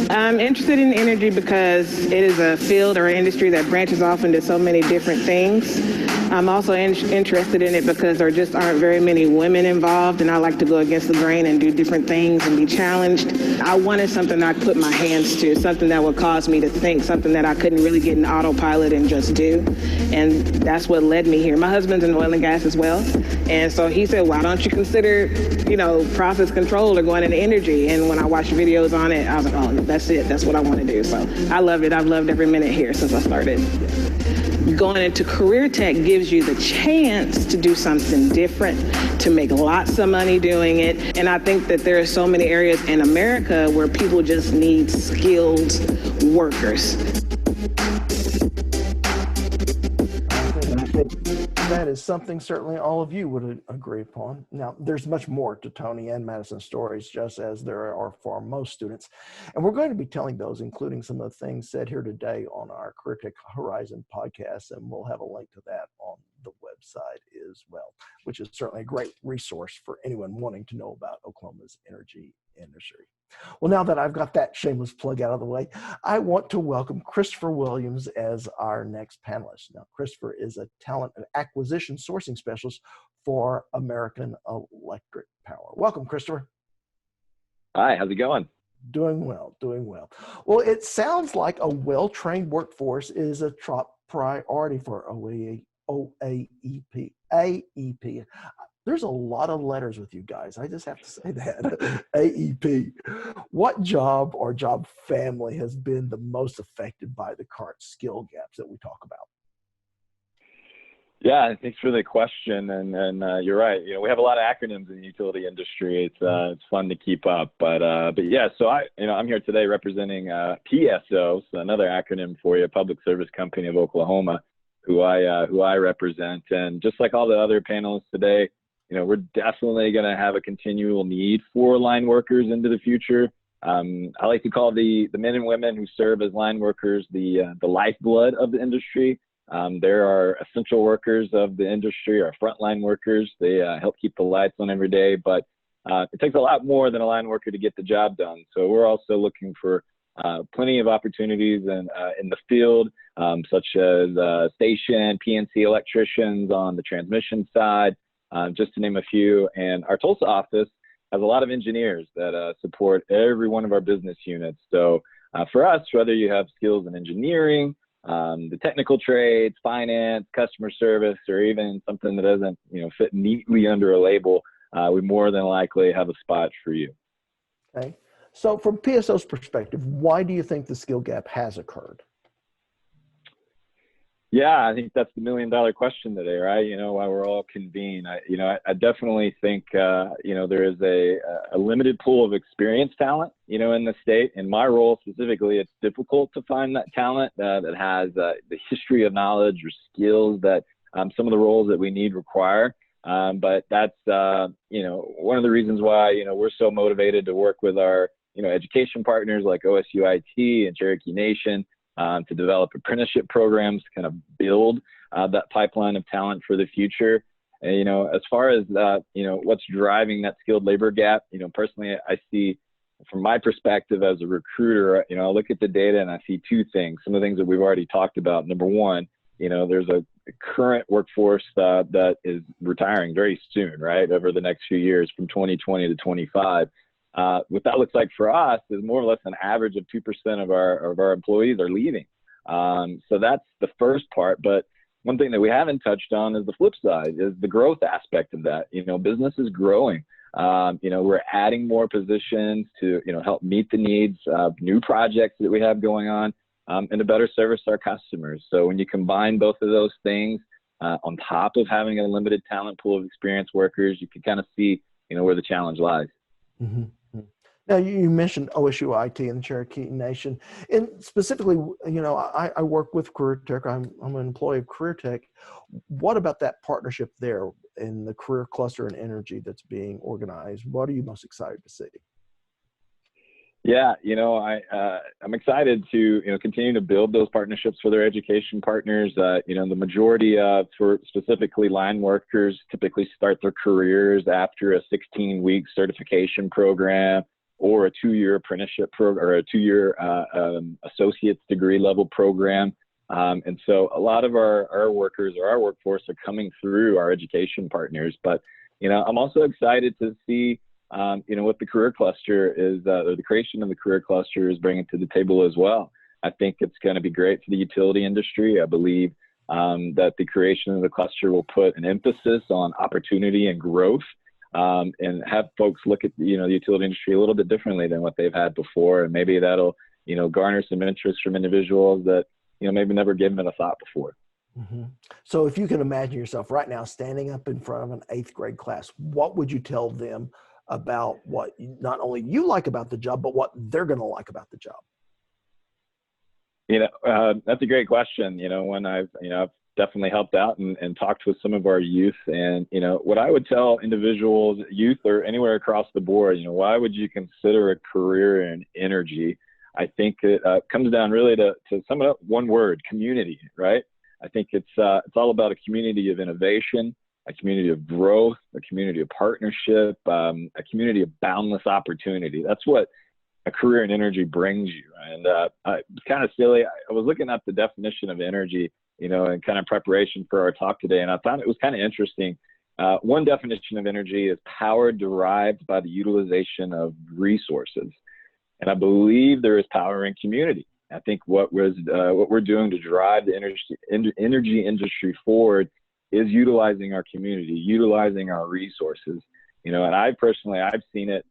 I'm interested in energy because it is a field or an industry that branches off into so many different things. I'm also interested in it because there just aren't very many women involved, and I like to go against the grain and do different things and be challenged. I wanted something I could put my hands to, something that would cause me to think, something that I couldn't really get in autopilot and just do. And that's what led me here. My husband's in oil and gas as well. And so he said, why don't you consider, process control or going into energy? And when I watched videos on it, I was like, oh, that's it. That's what I want to do. So I loved it. I've loved every minute here since I started. Going into CareerTech gives you the chance to do something different, to make lots of money doing it. And I think that there are so many areas in America where people just need skilled workers. That is something certainly all of you would agree upon. Now, there's much more to Toni and Madison's stories, just as there are for most students. And we're going to be telling those, including some of the things said here today on our CareerTech Horizon podcast, and we'll have a link to that on the website as well, which is certainly a great resource for anyone wanting to know about Oklahoma's energy industry. Well, now that I've got that shameless plug out of the way, I want to welcome Christopher Williams as our next panelist. Now, Christopher is a talent acquisition sourcing specialist for American Electric Power. Welcome, Christopher. Hi, how's it going? Doing well, doing well. Well, it sounds like a well-trained workforce is a top priority for AEP. There's a lot of letters with you guys. I just have to say that. AEP. What job or job family has been the most affected by the current skill gaps that we talk about? Yeah, thanks for the question. And you're right. We have a lot of acronyms in the utility industry. It's fun to keep up. But yeah, so I'm here today representing PSO, so another acronym for you, Public Service Company of Oklahoma, who I represent. And just like all the other panelists today, we're definitely going to have a continual need for line workers into the future. I like to call the men and women who serve as line workers the lifeblood of the industry. There are essential workers of the industry, our frontline workers. They help keep the lights on every day, but it takes a lot more than a line worker to get the job done. So we're also looking for plenty of opportunities in the field, such as station, PNC electricians on the transmission side, just to name a few. And our Tulsa office has a lot of engineers that support every one of our business units. So for us, whether you have skills in engineering, the technical trades, finance, customer service, or even something that doesn't fit neatly under a label, we more than likely have a spot for you. Okay. So from PSO's perspective, why do you think the skill gap has occurred? Yeah, I think that's the $1 million question today, right? Why we're all convened. I definitely think, there is a limited pool of experienced talent, in the state. In my role specifically, it's difficult to find that talent that has the history of knowledge or skills that some of the roles that we need require. But that's, one of the reasons why, we're so motivated to work with our, education partners like OSU IT and Cherokee Nation, to develop apprenticeship programs to kind of build that pipeline of talent for the future. And, as far as what's driving that skilled labor gap, personally, I see from my perspective as a recruiter, I look at the data and I see two things. Some of the things that we've already talked about. Number one, there's a current workforce that is retiring very soon, right, over the next few years from 2020 to 25. What that looks like for us is more or less an average of 2% of our employees are leaving. So that's the first part. But one thing that we haven't touched on is the flip side, is the growth aspect of that. Business is growing. We're adding more positions to, help meet the needs of new projects that we have going on, and to better service our customers. So when you combine both of those things, on top of having a limited talent pool of experienced workers, you can kind of see, where the challenge lies. Mm-hmm. Now, you mentioned OSU IT and the Cherokee Nation, and specifically, I work with CareerTech. I'm an employee of CareerTech. What about that partnership there in the career cluster and energy that's being organized? What are you most excited to see? Yeah, I'm excited to continue to build those partnerships for their education partners. The majority of, for specifically line workers, typically start their careers after a 16-week certification program, or a 2-year apprenticeship program, or a 2-year associate's degree level program. And so a lot of our workers, or our workforce, are coming through our education partners. But, I'm also excited to see, what the career cluster is, or the creation of the career cluster is bringing to the table as well. I think it's going to be great for the utility industry. I believe that the creation of the cluster will put an emphasis on opportunity and growth, and have folks look at, the utility industry a little bit differently than what they've had before. And maybe that'll, garner some interest from individuals that, maybe never given it a thought before. Mm-hmm. So if you can imagine yourself right now standing up in front of an 8th grade class, what would you tell them about what not only you like about the job, but what they're going to like about the job? That's a great question. When I've definitely helped out and talked with some of our youth, and, what I would tell individuals, youth, or anywhere across the board, why would you consider a career in energy? I think it comes down really to sum it up, one word: community, right? I think it's all about a community of innovation, a community of growth, a community of partnership, a community of boundless opportunity. That's what a career in energy brings you. And it's kind of silly. I was looking up the definition of energy, in kind of preparation for our talk today, and I thought it was kind of interesting. One definition of energy is power derived by the utilization of resources. And I believe there is power in community. I think what we're doing to drive the energy industry forward is utilizing our community, utilizing our resources. And I've seen it,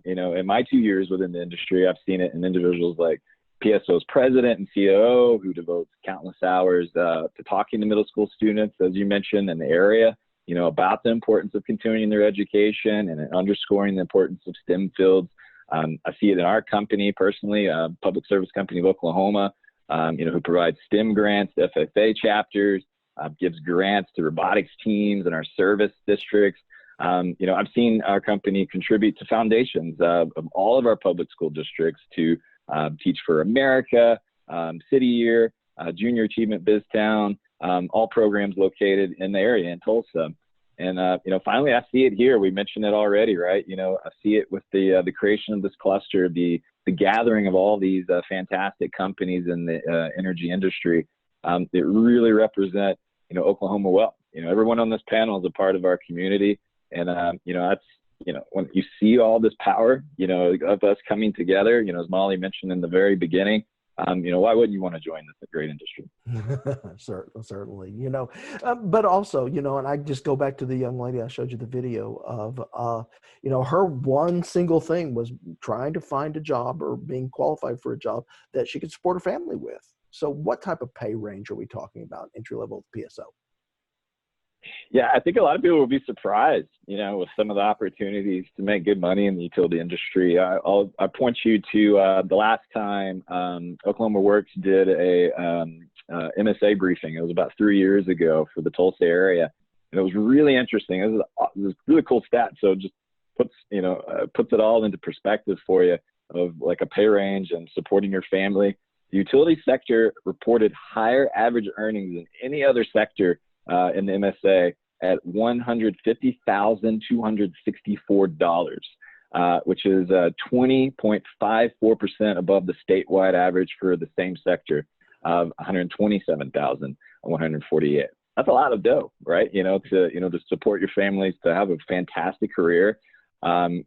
in my 2 years within the industry. I've seen it in individuals like PSO's president and COO, who devotes countless hours to talking to middle school students, as you mentioned, in the area, about the importance of continuing their education and underscoring the importance of STEM fields. I see it in our company personally, Public Service Company of Oklahoma, who provides STEM grants to FFA chapters, gives grants to robotics teams in our service districts. I've seen our company contribute to foundations of all of our public school districts to Teach for America, City Year, Junior Achievement BizTown, all programs located in the area in Tulsa. And, finally, I see it here. We mentioned it already, right? I see it with the creation of this cluster, the gathering of all these fantastic companies in the energy industry that really represent, Oklahoma well. Everyone on this panel is a part of our community. And, that's, when you see all this power, of us coming together, as Molly mentioned in the very beginning, why wouldn't you want to join this great industry? Certainly, but also, and I just go back to the young lady I showed you the video of, her one single thing was trying to find a job or being qualified for a job that she could support her family with. So what type of pay range are we talking about, entry level PSO? Yeah, I think a lot of people will be surprised, with some of the opportunities to make good money in the utility industry. I'll point you to the last time Oklahoma Works did a MSA briefing. It was about 3 years ago for the Tulsa area, and it was really interesting. It was a really cool stat. So it just puts it all into perspective for you of like a pay range and supporting your family. The utility sector reported higher average earnings than any other sector in the MSA at $150,264, which is 20.54% above the statewide average for the same sector of $127,148. That's a lot of dough, right? To support your families, to have a fantastic career.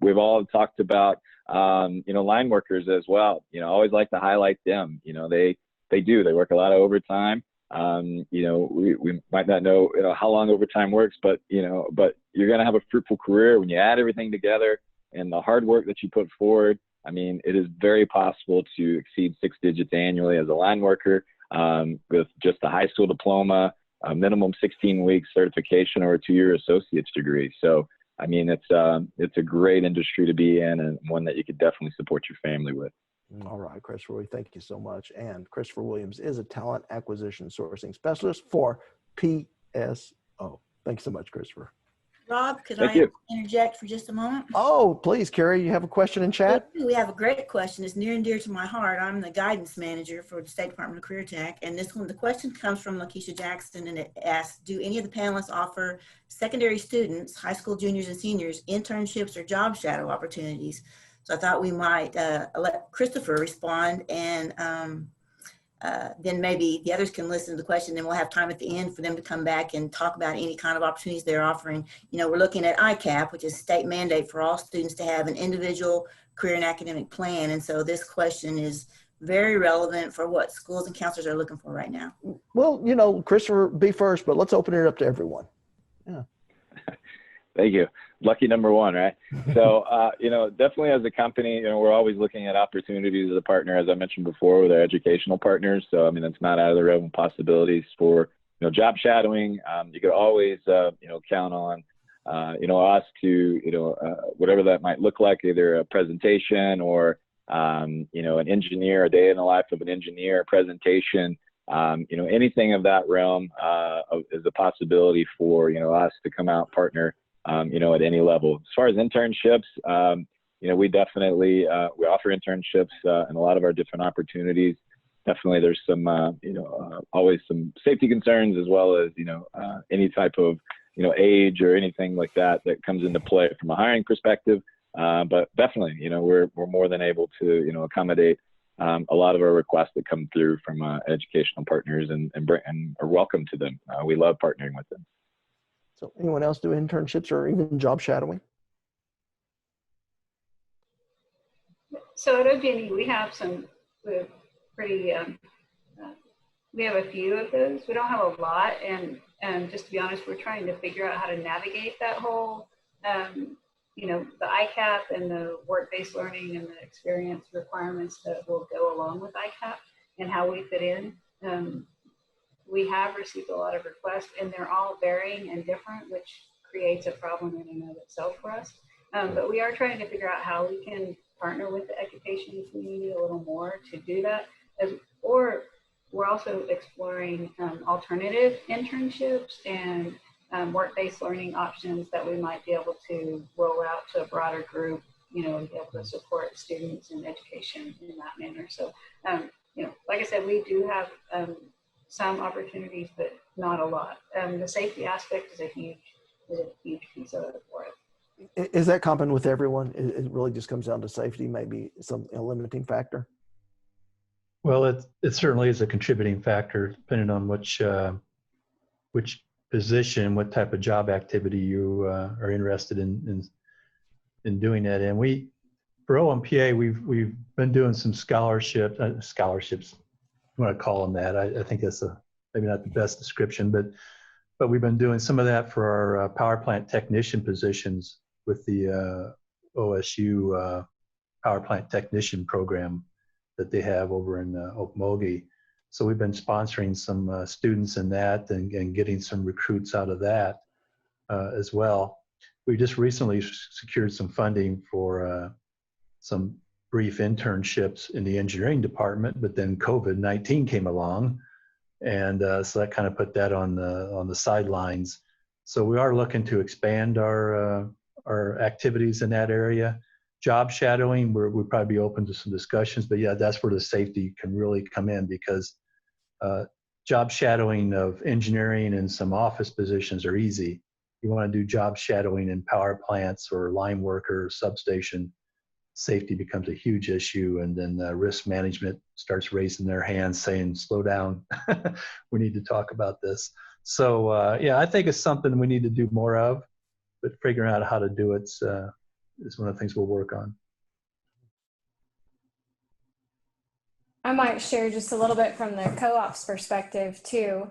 We've all talked about line workers as well. Always like to highlight them. They work a lot of overtime. We might not know, how long overtime works, but you're going to have a fruitful career when you add everything together and the hard work that you put forward. I mean, it is very possible to exceed 6 digits annually as a line worker with just a high school diploma, a minimum 16 weeks certification, or a 2-year associate's degree. So, I mean, it's a great industry to be in, and one that you could definitely support your family with. All right, Christopher, thank you so much. And Christopher Williams is a talent acquisition sourcing specialist for PSO. Thanks so much, Christopher. Rob, could Thank I you. interject for just a moment? Oh, please, Carrie, you have a question in chat? We have a great question. It's near and dear to my heart. I'm the guidance manager for the State Department of CareerTech, and the question comes from Lakeisha Jackson, and it asks, do any of the panelists offer secondary students, high school juniors and seniors, internships or job shadow opportunities? So I thought we might let Christopher respond, and then maybe the others can listen to the question, and we'll have time at the end for them to come back and talk about any kind of opportunities they're offering. We're looking at ICAP, which is state mandate for all students to have an individual career and academic plan. And so this question is very relevant for what schools and counselors are looking for right now. Well, Christopher, be first, but let's open it up to everyone. Yeah. Thank you. Lucky number one, right? So, definitely as a company, we're always looking at opportunities as a partner, as I mentioned before, with our educational partners. So, I mean, it's not out of the realm of possibilities for, job shadowing. You could always, count on, us to, whatever that might look like, either a presentation or, an engineer, a day in the life of an engineer presentation, anything of that realm is a possibility for, us to come out partner, at any level. As far as internships, we definitely, we offer internships in a lot of our different opportunities. Definitely there's some, always some safety concerns, as well as, any type of, age or anything like that comes into play from a hiring perspective. But definitely, we're more than able to, accommodate a lot of our requests that come through from educational partners and are welcome to them. We love partnering with them. So anyone else do internships or even job shadowing? So at OGSE, we have we have a few of those. We don't have a lot, and just to be honest, we're trying to figure out how to navigate that whole, the ICAP and the work-based learning and the experience requirements that will go along with ICAP and how we fit in. We have received a lot of requests, and they're all varying and different, which creates a problem in and of itself for us. But we are trying to figure out how we can partner with the education community a little more to do that. Or we're also exploring alternative internships and work-based learning options that we might be able to roll out to a broader group, and be able to support students in education in that manner. So, like I said, we do have some opportunities, but not a lot. The safety aspect is a huge piece of it for it. Is that common with everyone? It really just comes down to safety, maybe a limiting factor? Well, it certainly is a contributing factor, depending on which position, what type of job activity you are interested in doing that. And for OMPA, we've been doing some scholarships, you want to call them that. I think that's maybe not the best description, but we've been doing some of that for our power plant technician positions with the OSU power plant technician program that they have over in Okmulgee. So we've been sponsoring some students in that and getting some recruits out of that as well. We just recently secured some funding for some brief internships in the engineering department, but then COVID-19 came along, and so that kind of put that on the sidelines. So we are looking to expand our activities in that area. Job shadowing, we'll probably be open to some discussions, but yeah, that's where the safety can really come in, because job shadowing of engineering and some office positions are easy. You want to do job shadowing in power plants or line worker, substation, safety becomes a huge issue, and then risk management starts raising their hands saying, slow down, we need to talk about this. So yeah, I think it's something we need to do more of, but figuring out how to do it is one of the things we'll work on. I might share just a little bit from the co-op's perspective too.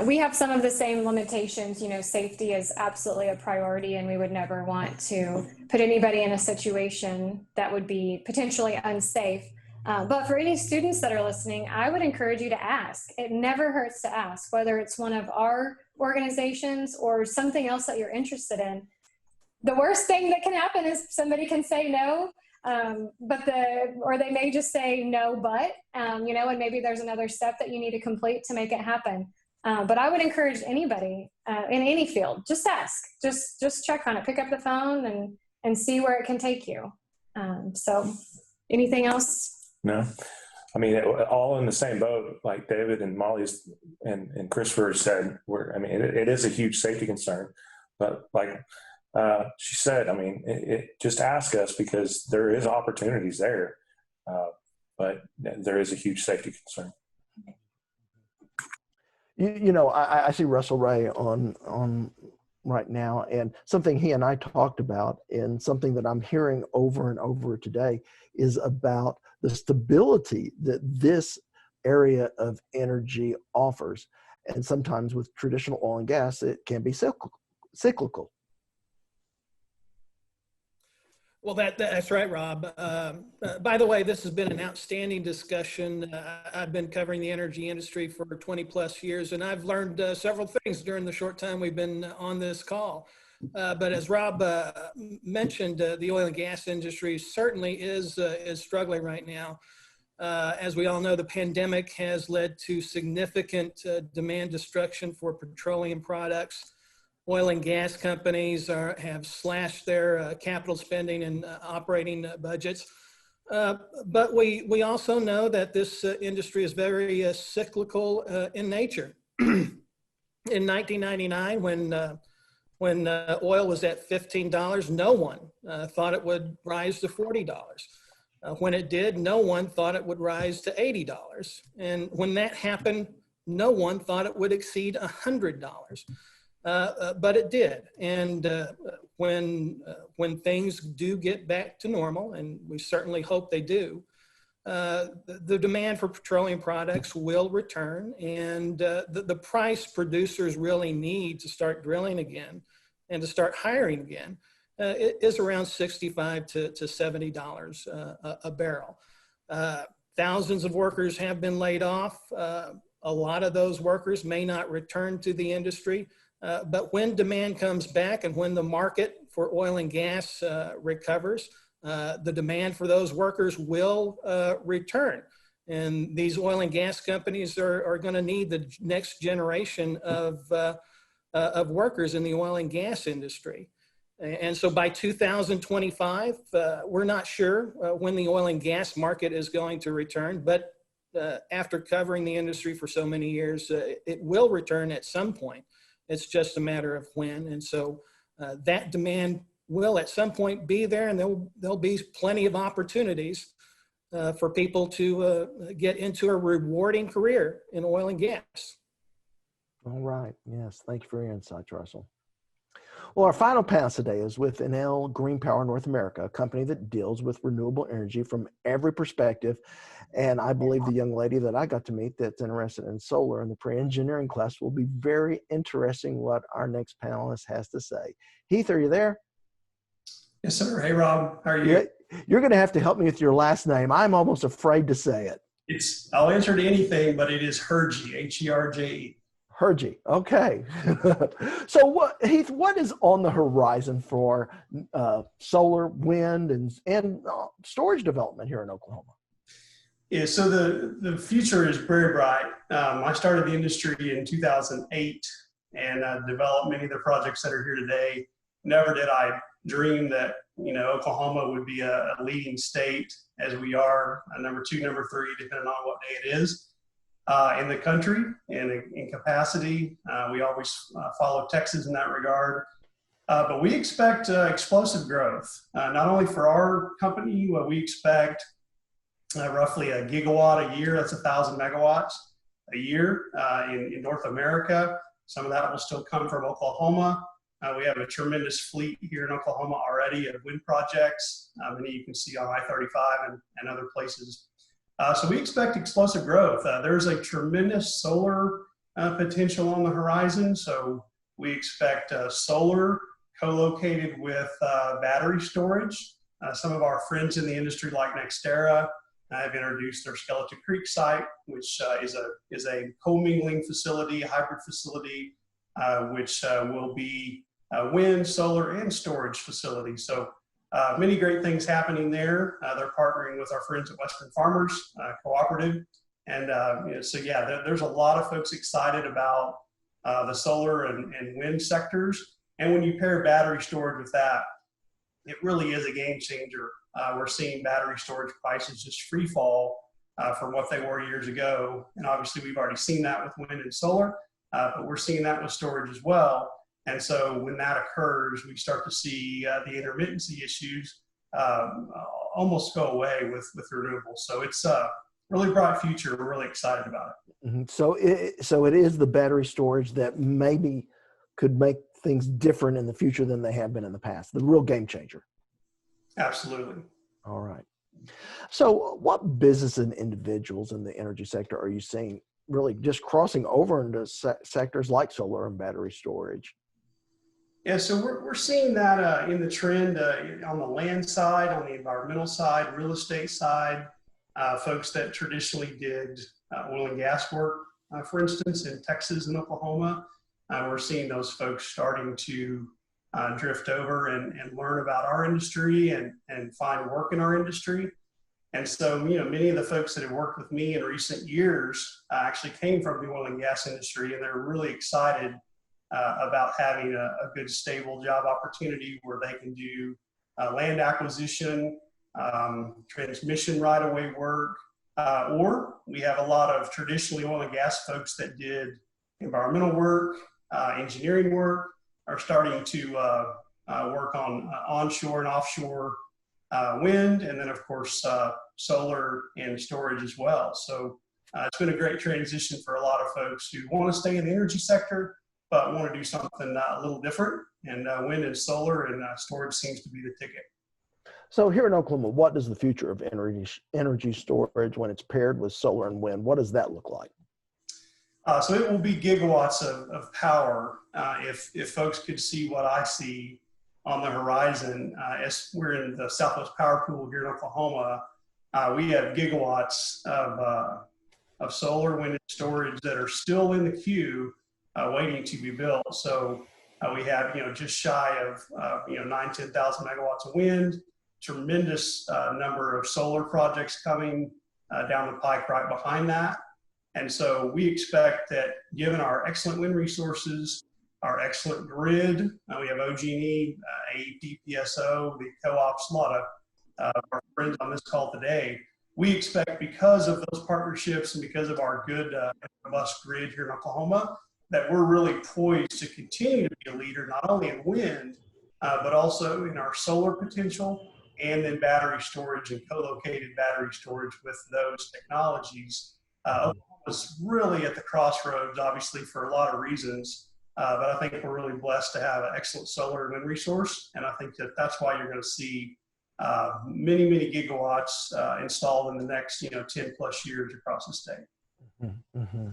We have some of the same limitations. You know, safety is absolutely a priority, and we would never want to put anybody in a situation that would be potentially unsafe. But for any students that are listening, I would encourage you to ask. It never hurts to ask, whether it's one of our organizations or something else that you're interested in. The worst thing that can happen is somebody can say no, or they may just say no, but, you know, and maybe there's another step that you need to complete to make it happen. But I would encourage anybody in any field, just ask, just check on it, pick up the phone and see where it can take you. So anything else? No, I mean, all in the same boat, like David and Molly's and Christopher said, it is a huge safety concern, but like she said, I mean, just ask us because there is opportunities there, but there is a huge safety concern. You know, I see Russell Ray on right now, and something he and I talked about, and something that I'm hearing over and over today is about the stability that this area of energy offers. And sometimes with traditional oil and gas, it can be cyclical. Well, that's right, Rob. By the way, this has been an outstanding discussion. I've been covering the energy industry for 20 plus years, and I've learned several things during the short time we've been on this call. But as Rob mentioned, the oil and gas industry certainly is struggling right now. As we all know, the pandemic has led to significant demand destruction for petroleum products. Oil and gas companies have slashed their capital spending and operating budgets. But we also know that this industry is very cyclical in nature. In 1999, when oil was at $15, no one thought it would rise to $40. When it did, no one thought it would rise to $80. And when that happened, no one thought it would exceed $100. But it did. And when things do get back to normal, and we certainly hope they do, the demand for petroleum products will return, and the price producers really need to start drilling again and to start hiring again is around $65 to $70 a barrel. Thousands of workers have been laid off. A lot of those workers may not return to the industry. But when demand comes back and when the market for oil and gas recovers, the demand for those workers will return. And these oil and gas companies are going to need the next generation of workers in the oil and gas industry. And so by 2025, we're not sure when the oil and gas market is going to return, but after covering the industry for so many years, it will return at some point. It's just a matter of when. And so that demand will at some point be there, and there'll be plenty of opportunities for people to get into a rewarding career in oil and gas. All right. Yes. Thank you for your insights, Russell. Well, our final panel today is with Enel Green Power North America, a company that deals with renewable energy from every perspective. And I believe the young lady that I got to meet that's interested in solar in the pre-engineering class will be very interesting what our next panelist has to say. Heath, are you there? Yes, sir. Hey, Rob. How are you? You're going to have to help me with your last name. I'm almost afraid to say it. I'll answer to anything, but it is Herge, H-E-R-J-E. Herge. Okay. So Heath, what is on the horizon for solar, wind, and storage development here in Oklahoma? Yeah, so the future is very bright. I started the industry in 2008 and developed many of the projects that are here today. Never did I dream that, Oklahoma would be a leading state as we are, number 2, number 3, depending on what day it is. In the country and in capacity. We always follow Texas in that regard. But we expect explosive growth, not only for our company. We expect roughly a gigawatt a year. That's 1,000 megawatts a year in North America. Some of that will still come from Oklahoma. We have a tremendous fleet here in Oklahoma already of wind projects. Many you can see on I-35 and other places. So we expect explosive growth. There's a tremendous solar potential on the horizon. So we expect solar co-located with battery storage. Some of our friends in the industry like NextEra have introduced their Skeleton Creek site, which is a co-mingling facility, hybrid facility, which will be a wind, solar, and storage facility. So many great things happening there. They're partnering with our friends at Western Farmers Cooperative. And so yeah, there's a lot of folks excited about the solar and wind sectors. And when you pair battery storage with that, it really is a game changer. We're seeing battery storage prices just free fall from what they were years ago. And obviously we've already seen that with wind and solar, but we're seeing that with storage as well. And so when that occurs, we start to see the intermittency issues almost go away with renewables. So it's a really bright future. We're really excited about it. Mm-hmm. So it is the battery storage that maybe could make things different in the future than they have been in the past. The real game changer. Absolutely. All right. So what business and individuals in the energy sector are you seeing really just crossing over into sectors like solar and battery storage? Yeah, so we're seeing that in the trend on the land side, on the environmental side, real estate side, folks that traditionally did oil and gas work, for instance, in Texas and Oklahoma. We're seeing those folks starting to drift over and learn about our industry and find work in our industry. And so, many of the folks that have worked with me in recent years actually came from the oil and gas industry, and they're really excited about having a good, stable job opportunity where they can do land acquisition, transmission right-of-way work, or we have a lot of traditionally oil and gas folks that did environmental work, engineering work, are starting to work on onshore and offshore wind, and then of course solar and storage as well. So it's been a great transition for a lot of folks who want to stay in the energy sector, but want to do something a little different. And wind and solar and storage seems to be the ticket. So here in Oklahoma, what does the future of energy storage when it's paired with solar and wind, what does that look like? So it will be gigawatts of power. If folks could see what I see on the horizon, as we're in the Southwest Power Pool here in Oklahoma, we have gigawatts of solar, wind, and storage that are still in the queue waiting to be built. So we have, just shy of, 10,000 megawatts of wind, tremendous number of solar projects coming down the pike right behind that. And so we expect that given our excellent wind resources, our excellent grid, we have OGSE, AEP, PSO, the co-ops, a lot of our friends on this call today. We expect because of those partnerships and because of our good robust grid here in Oklahoma, that we're really poised to continue to be a leader, not only in wind, but also in our solar potential and then battery storage and co-located battery storage with those technologies. Oklahoma's really at the crossroads, obviously, for a lot of reasons, but I think we're really blessed to have an excellent solar and wind resource, and I think that that's why you're going to see many, many gigawatts installed in the next 10 plus years across the state. Mm-hmm. Mm-hmm.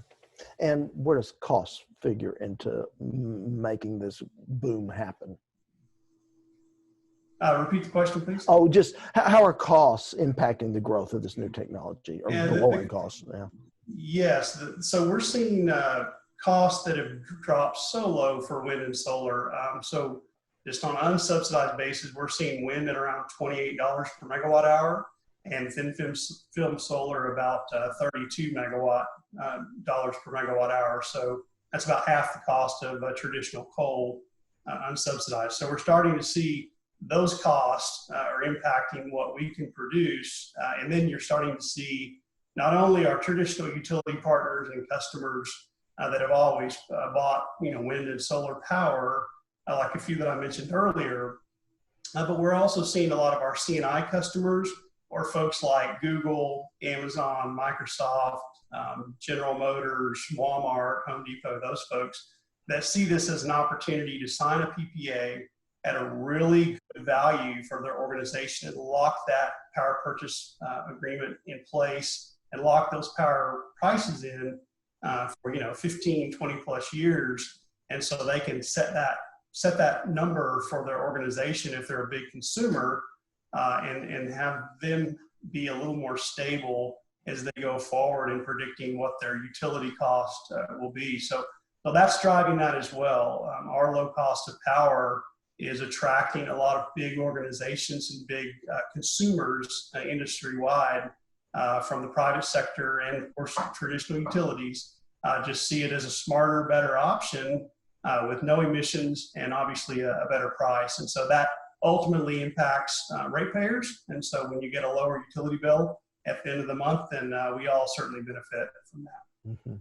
And where does cost figure into making this boom happen? Repeat the question, please. Oh, just how are costs impacting the growth of this new technology, or the lowering costs? Yeah. Yes. So we're seeing costs that have dropped so low for wind and solar. So just on an unsubsidized basis, we're seeing wind at around $28 per megawatt hour, and thin film solar about 32 dollars per megawatt hour. So that's about half the cost of traditional coal unsubsidized. So we're starting to see those costs are impacting what we can produce. And then you're starting to see not only our traditional utility partners and customers that have always bought wind and solar power, like a few that I mentioned earlier, but we're also seeing a lot of our C&I customers, or folks like Google, Amazon, Microsoft, General Motors, Walmart, Home Depot, those folks that see this as an opportunity to sign a PPA at a really good value for their organization and lock that power purchase agreement in place and lock those power prices in for 15, 20 plus years, and so they can set that number for their organization if they're a big consumer, and have them be a little more stable as they go forward in predicting what their utility cost will be. So that's driving that as well. Our low cost of power is attracting a lot of big organizations and big consumers industry-wide from the private sector and, of course, traditional utilities. Just see it as a smarter, better option with no emissions and obviously a better price. And so that ultimately impacts ratepayers. And so when you get a lower utility bill at the end of the month, then we all certainly benefit from that. Mm-hmm.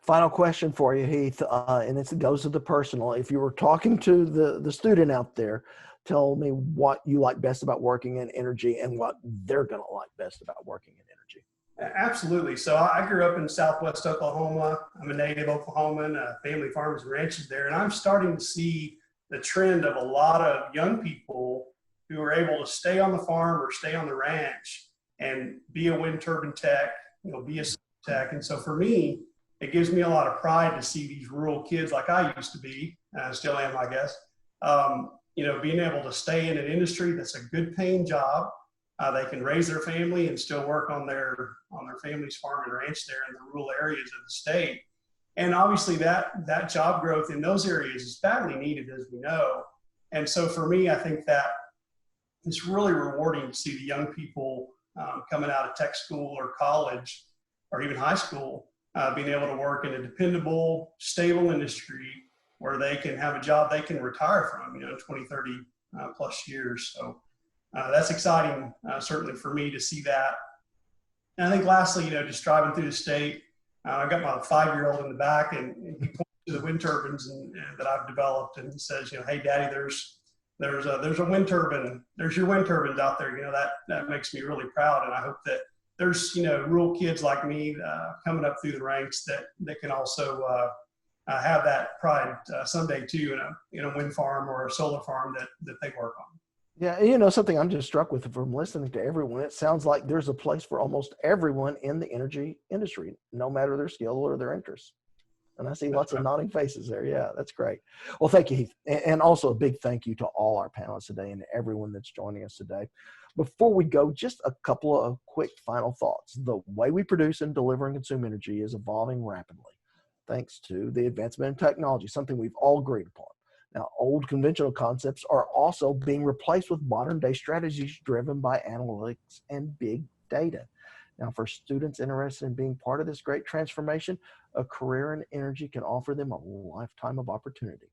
Final question for you, Heath, and it goes to the personal. If you were talking to the student out there, tell me what you like best about working in energy and what they're going to like best about working in energy. Absolutely. So I grew up in Southwest Oklahoma. I'm a native Oklahoman, family farms and ranches there, and I'm starting to see the trend of a lot of young people who are able to stay on the farm or stay on the ranch and be a wind turbine tech, be a tech. And so for me, it gives me a lot of pride to see these rural kids like I used to be, still am, I guess, being able to stay in an industry that's a good paying job. They can raise their family and still work on their family's farm and ranch there in the rural areas of the state. And obviously that job growth in those areas is badly needed, as we know. And so for me, I think that it's really rewarding to see the young people coming out of tech school or college or even high school being able to work in a dependable, stable industry where they can have a job they can retire from, 20, 30 plus years. So that's exciting, certainly for me to see that. And I think lastly, just driving through the state, I've got my 5-year-old in the back, and he points to the wind turbines that I've developed, and he says, "Hey, Daddy, there's a wind turbine. There's your wind turbines out there." That makes me really proud, and I hope that there's rural kids like me coming up through the ranks that can also have that pride someday too in a wind farm or a solar farm that they work on. Yeah, something I'm just struck with from listening to everyone, it sounds like there's a place for almost everyone in the energy industry, no matter their skill or their interests. And I see lots of nodding faces there. Yeah, that's great. Well, thank you, Heath. And also a big thank you to all our panelists today and everyone that's joining us today. Before we go, just a couple of quick final thoughts. The way we produce and deliver and consume energy is evolving rapidly, thanks to the advancement in technology, something we've all agreed upon. Now, old conventional concepts are also being replaced with modern day strategies driven by analytics and big data. Now, for students interested in being part of this great transformation, a career in energy can offer them a lifetime of opportunity.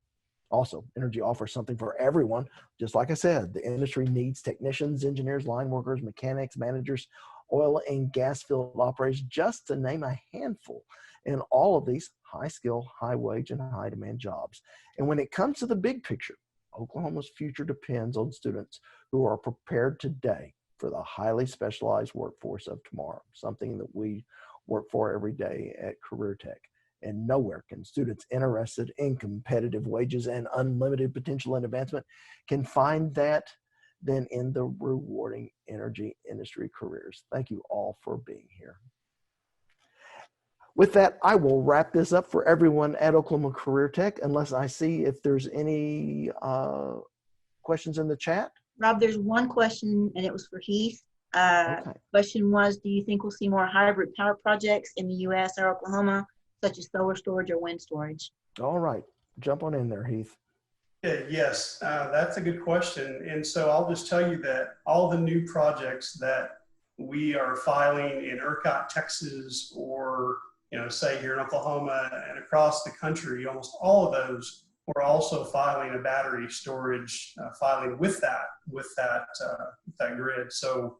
Also, energy offers something for everyone. Just like I said, the industry needs technicians, engineers, line workers, mechanics, managers, oil and gas field operators, just to name a handful. And all of these high skill, high wage, and high demand jobs. And when it comes to the big picture, Oklahoma's future depends on students who are prepared today for the highly specialized workforce of tomorrow, something that we work for every day at CareerTech. And nowhere can students interested in competitive wages and unlimited potential and advancement can find that than in the rewarding energy industry careers. Thank you all for being here. With that, I will wrap this up for everyone at Oklahoma CareerTech, unless I see if there's any questions in the chat. Rob, there's one question, and it was for Heath. Okay. Question was, do you think we'll see more hybrid power projects in the U.S. or Oklahoma, such as solar storage or wind storage? All right. Jump on in there, Heath. Yes, that's a good question. And so I'll just tell you that all the new projects that we are filing in ERCOT, Texas, or say here in Oklahoma and across the country, almost all of those, we're also filing a battery storage filing with that grid. So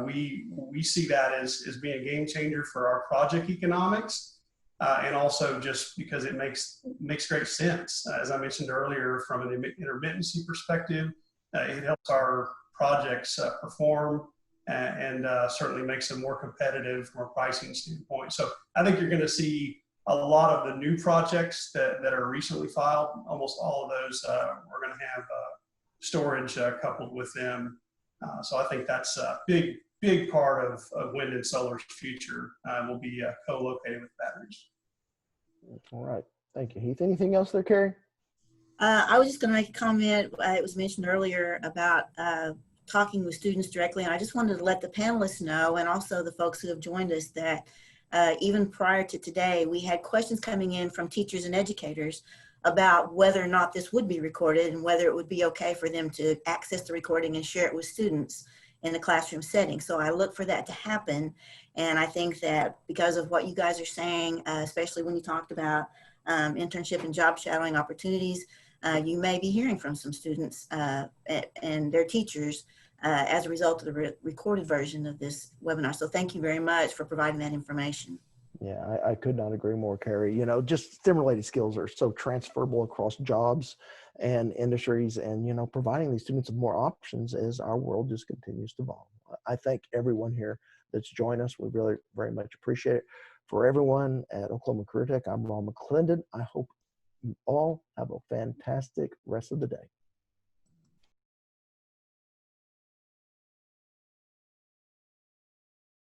we see that as being a game changer for our project economics, and also just because it makes great sense. As I mentioned earlier, from an intermittency perspective, it helps our projects perform and certainly makes them more competitive from a pricing standpoint. So I think you're going to see a lot of the new projects that are recently filed. Almost all of those we're going to have storage coupled with them. So I think that's a big big part of wind and solar's future will be co-located with batteries. All right. Thank you, Heath. Anything else there, Carrie? I was just going to make a comment. It was mentioned earlier about talking with students directly, and I just wanted to let the panelists know, and also the folks who have joined us, that even prior to today, we had questions coming in from teachers and educators about whether or not this would be recorded and whether it would be okay for them to access the recording and share it with students in the classroom setting. So I look for that to happen. And I think that because of what you guys are saying, especially when you talked about internship and job shadowing opportunities, you may be hearing from some students and their teachers as a result of the recorded version of this webinar. So thank you very much for providing that information. Yeah, I could not agree more, Carrie. You know, just STEM-related skills are so transferable across jobs and industries, and, you know, providing these students with more options as our world just continues to evolve. I thank everyone here that's joined us. We really very much appreciate it. For everyone at Oklahoma CareerTech, I'm Ron McClendon. I hope you all have a fantastic rest of the day.